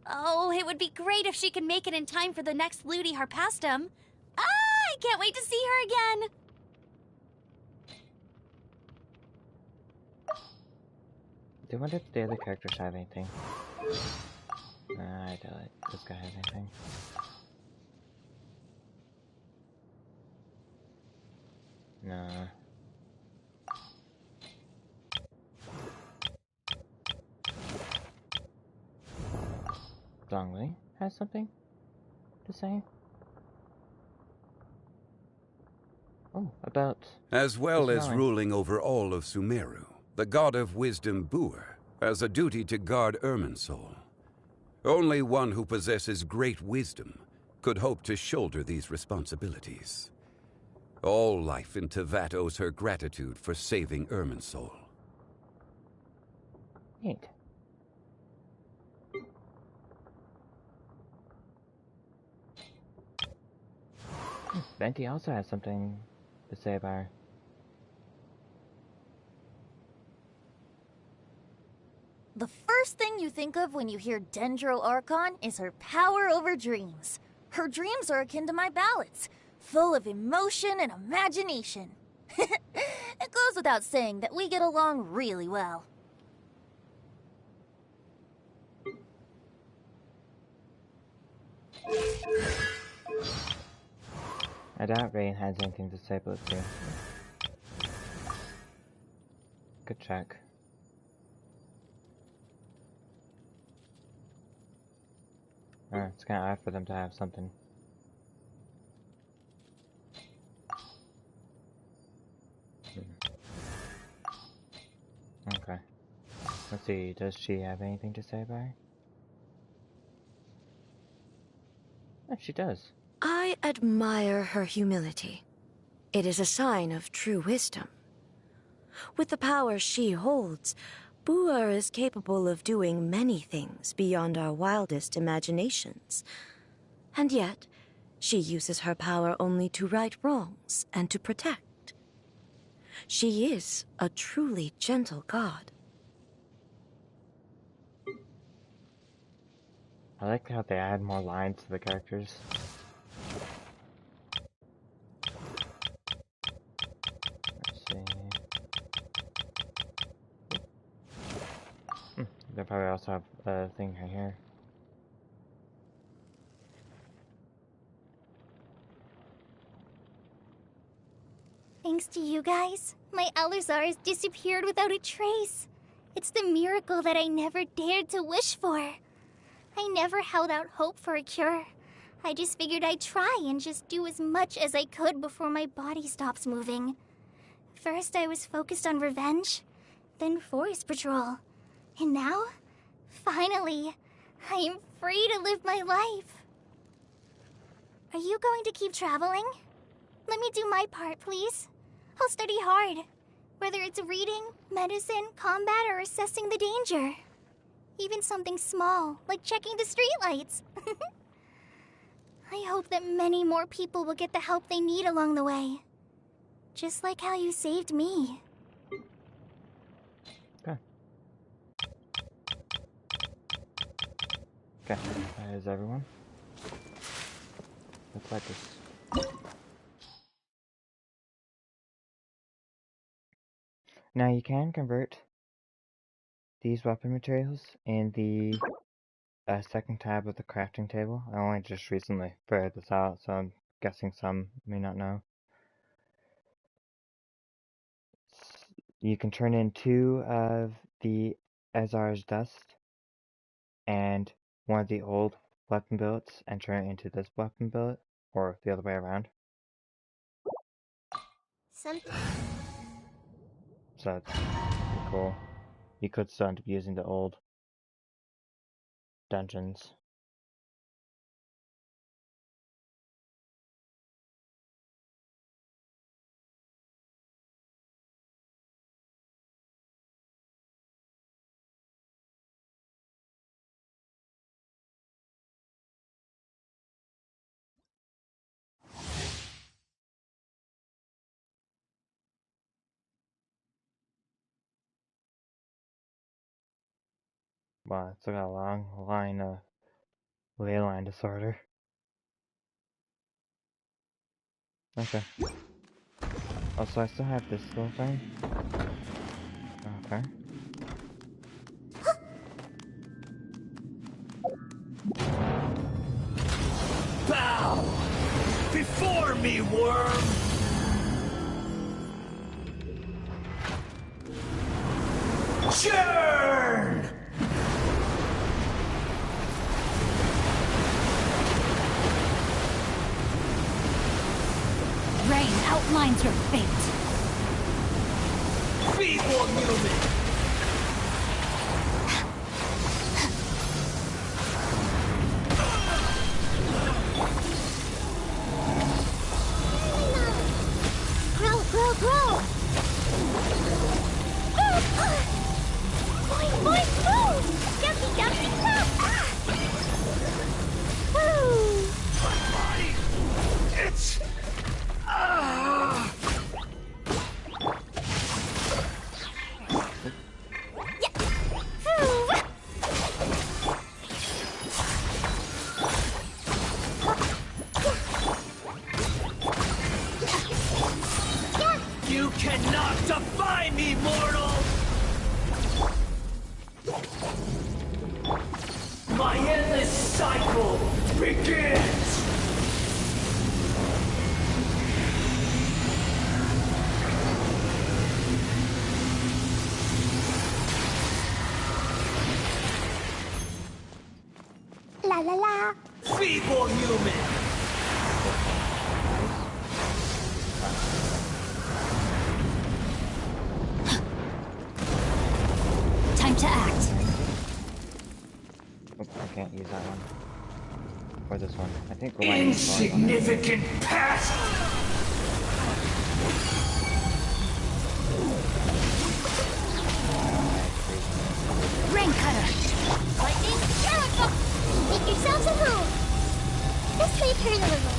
Oh, it would be great if she could make it in time for the next Ludi Harpastum. Ah, I can't wait to see her again! I wonder if the other characters have anything. I doubt it. This guy has anything. No. Zhongli has something to say? Oh, about... As well as ruling over all of Sumeru, the god of wisdom Buer has a duty to guard Irminsul. Only one who possesses great wisdom could hope to shoulder these responsibilities. All life in Tevat owes her gratitude for saving Irminsul. Neat. Venti also has something to say about her. The first thing you think of when you hear Dendro Archon is her power over dreams. Her dreams are akin to my ballads, full of emotion and imagination. It goes without saying that we get along really well. I doubt Rain has anything to say, but let's see. Good check. It's kinda odd for them to have something. Okay. Let's see, does she have anything to say about her? Oh, she does. I admire her humility. It is a sign of true wisdom. With the power she holds, Buer is capable of doing many things beyond our wildest imaginations. And yet, she uses her power only to right wrongs and to protect. She is a truly gentle god. I like how they add more lines to the characters. Let's see. They probably also have a thing right here. Thanks to you guys, my Elazar has disappeared without a trace. It's the miracle that I never dared to wish for. I never held out hope for a cure, I just figured I'd try and just do as much as I could before my body stops moving. First, I was focused on revenge, then forest patrol. And now, finally, I am free to live my life. Are you going to keep traveling? Let me do my part, please. I'll study hard, whether it's reading, medicine, combat, or assessing the danger. Even something small, like checking the streetlights. I hope that many more people will get the help they need along the way. Just like how you saved me. Okay. Okay, that is everyone. Looks like this. Now you can convert these weapon materials in the second tab of the crafting table. I only just recently figured this out, so I'm guessing some may not know. You can turn in 2 of the Ezar's Dust and 1 of the old weapon billets and turn it into this weapon billet, or the other way around. Something. So that's pretty cool. You could still end up using the old dungeons. Wow, it's got a long line of ley line disorder. Okay. Oh, so I still have this little thing? Okay. Bow before me, worm! Churn! Rain outlines your fate. Feeble human! Grow, grow, grow! Boing, boing, boom! Jumpy, jumpy, jump! Ah! Woo! My body! It's... You cannot defy me, mortal! My endless cycle begins! La la la. Feeble human! Time to act. Oh, I can't use that one. Or this one. I think we're lightning storm. Insignificant past! Rain cutter. Lightning, Kalpa! Make yourselves at home. This may turn a little.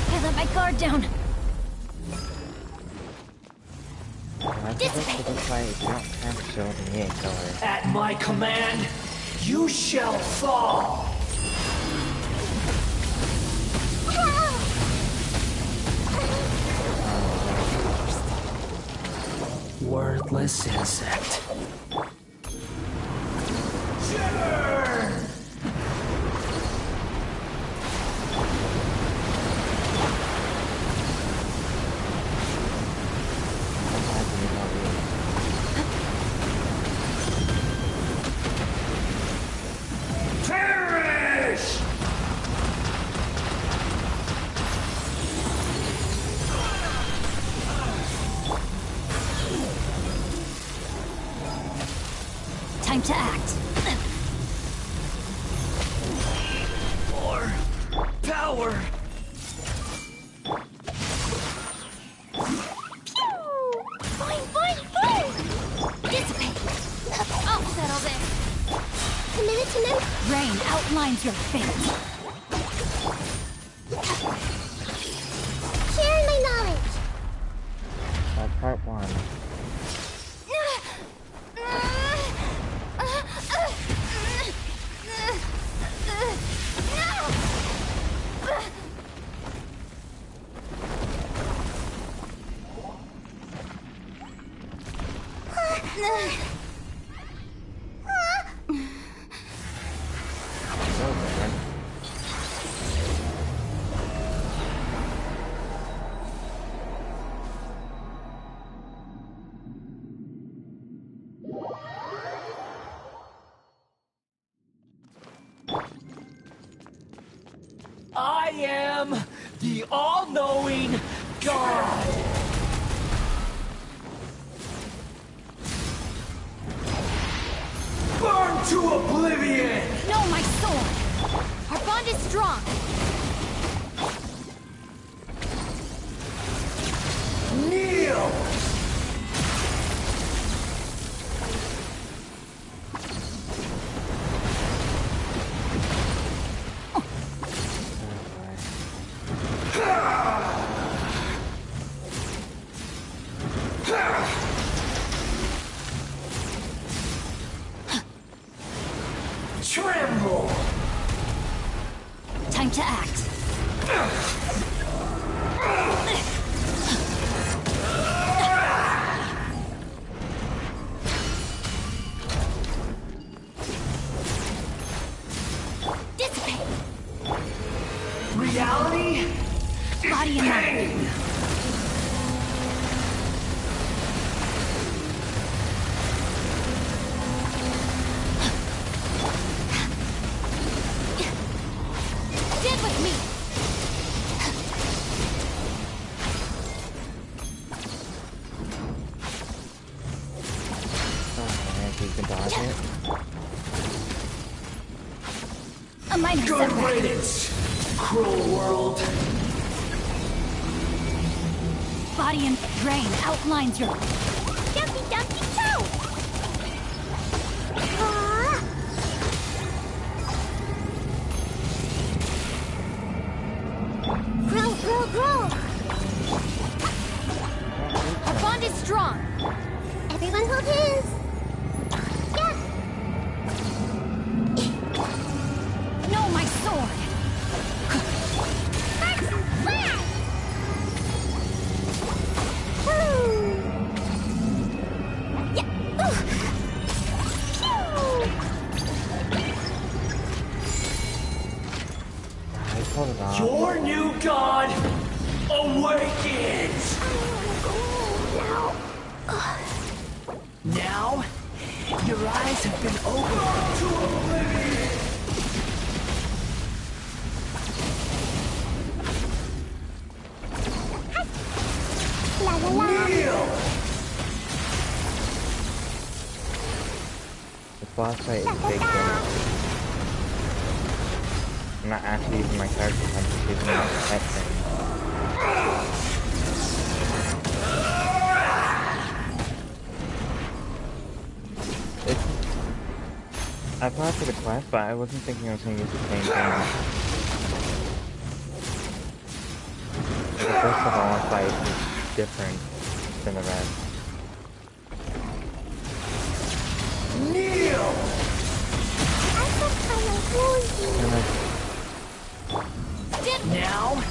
I let my guard down. I think this fight, if you don't have a shield, then you ain't killer. At my command, you shall fall! worthless insect. Shiver! Perish! Time to act. More power! Fine, fine, fine! Dissipate! I'll settle this. Committed to memory. Rain outlines your fate. Share my knowledge. Part 1. I am the all-knowing God! Burn to oblivion! No, my sword! Our bond is strong! Kneel! Tremble! Time to act. Dissipate! Reality? Body and mind. Stand with me! Alright, you can dodge it. A minor Good setback. riddance, cruel world. Body and rain outlines your... Dumpy, dumpy, toe! Grow, grow, grow. Our bond is strong! Everyone hold hands. Yeah. No, my sword! Hold it on. Your new god awakens! Now, your eyes have been opened to oblivion! La la la. Kneel! The boss fight is big damage. I'm not actually using my character, I'm just using my pet thing. I applied for the quest, but I wasn't thinking I was going to use the same thing. The first of all, fight is different than the rest. Kneel! Now,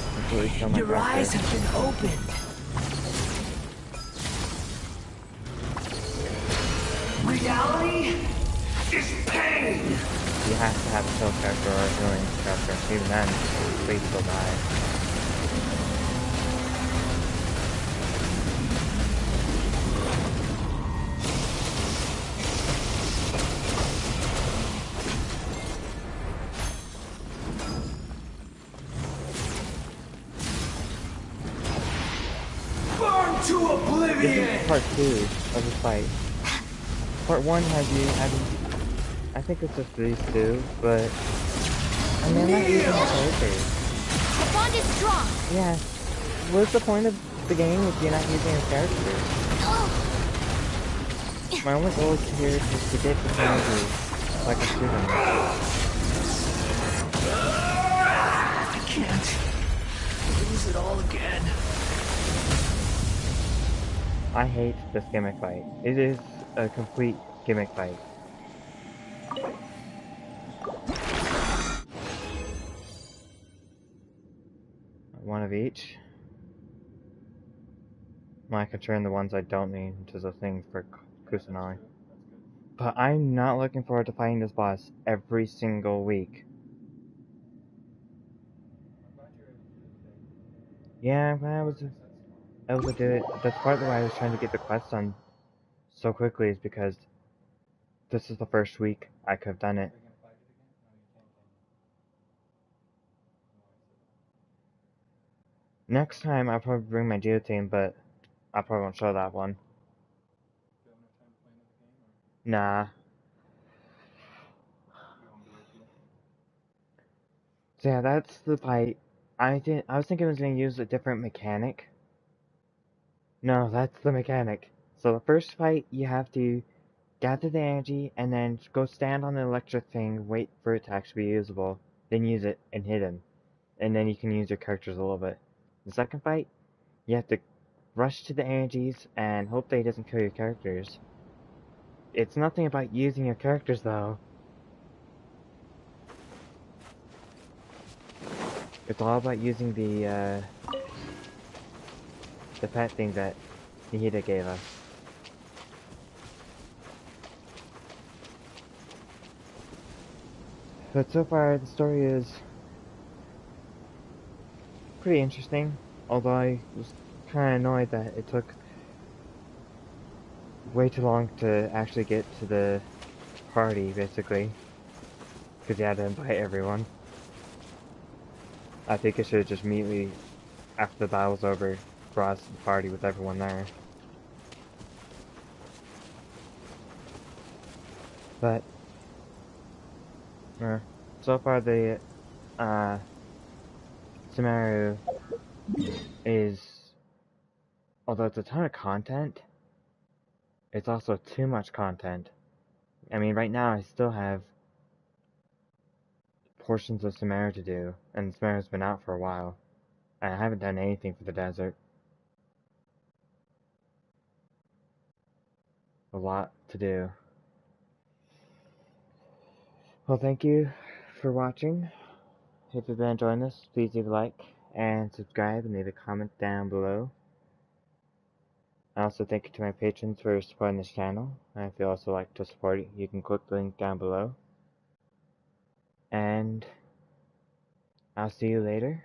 your eyes have been opened. reality is pain. You have to have a kill character or a healing character. Even then, please still die. Burn to oblivion. This is part 2 of the fight. Part 1 has you having... I think it's just these two, but... I mean, I'm not using the characters. The bond is strong. Yeah. What's the point of the game if you're not using your characters? My only goal here is to get the energy so I can shoot him. I can't lose it all again. I hate this gimmick fight. It is a complete gimmick fight. One of each. Well, I can turn the ones I don't need into the thing for Kusanagi. But I'm not looking forward to fighting this boss every single week. Yeah, when I was able to do it, that's partly why I was trying to get the quest done so quickly, is because this is the first week I could have done it. Next time I'll probably bring my Geo team, but I probably won't show that one. Nah. So yeah, that's the fight. I was thinking I was gonna use a different mechanic. No, that's the mechanic. So the first fight, you have to gather the energy and then go stand on the electric thing, wait for it to actually be usable, then use it and hit him. And then you can use your characters a little bit. The second fight, you have to rush to the energies and hope that he doesn't kill your characters. It's nothing about using your characters though. It's all about using the pet thing that Nihida gave us. But so far, the story is pretty interesting, although I was kind of annoyed that it took way too long to actually get to the party, basically, because you had to invite everyone. I think it should have just immediately, after the battle's over, brought us to the party with everyone there. But so far the Sumeru is, although it's a ton of content, it's also too much content. I mean, right now I still have portions of Sumeru to do, and Sumeru's been out for a while. I haven't done anything for the desert. A lot to do. Well, thank you for watching. If you've been enjoying this, please leave a like and subscribe and leave a comment down below. I also thank you to my patrons for supporting this channel. And if you also like to support it, you can click the link down below. And I'll see you later.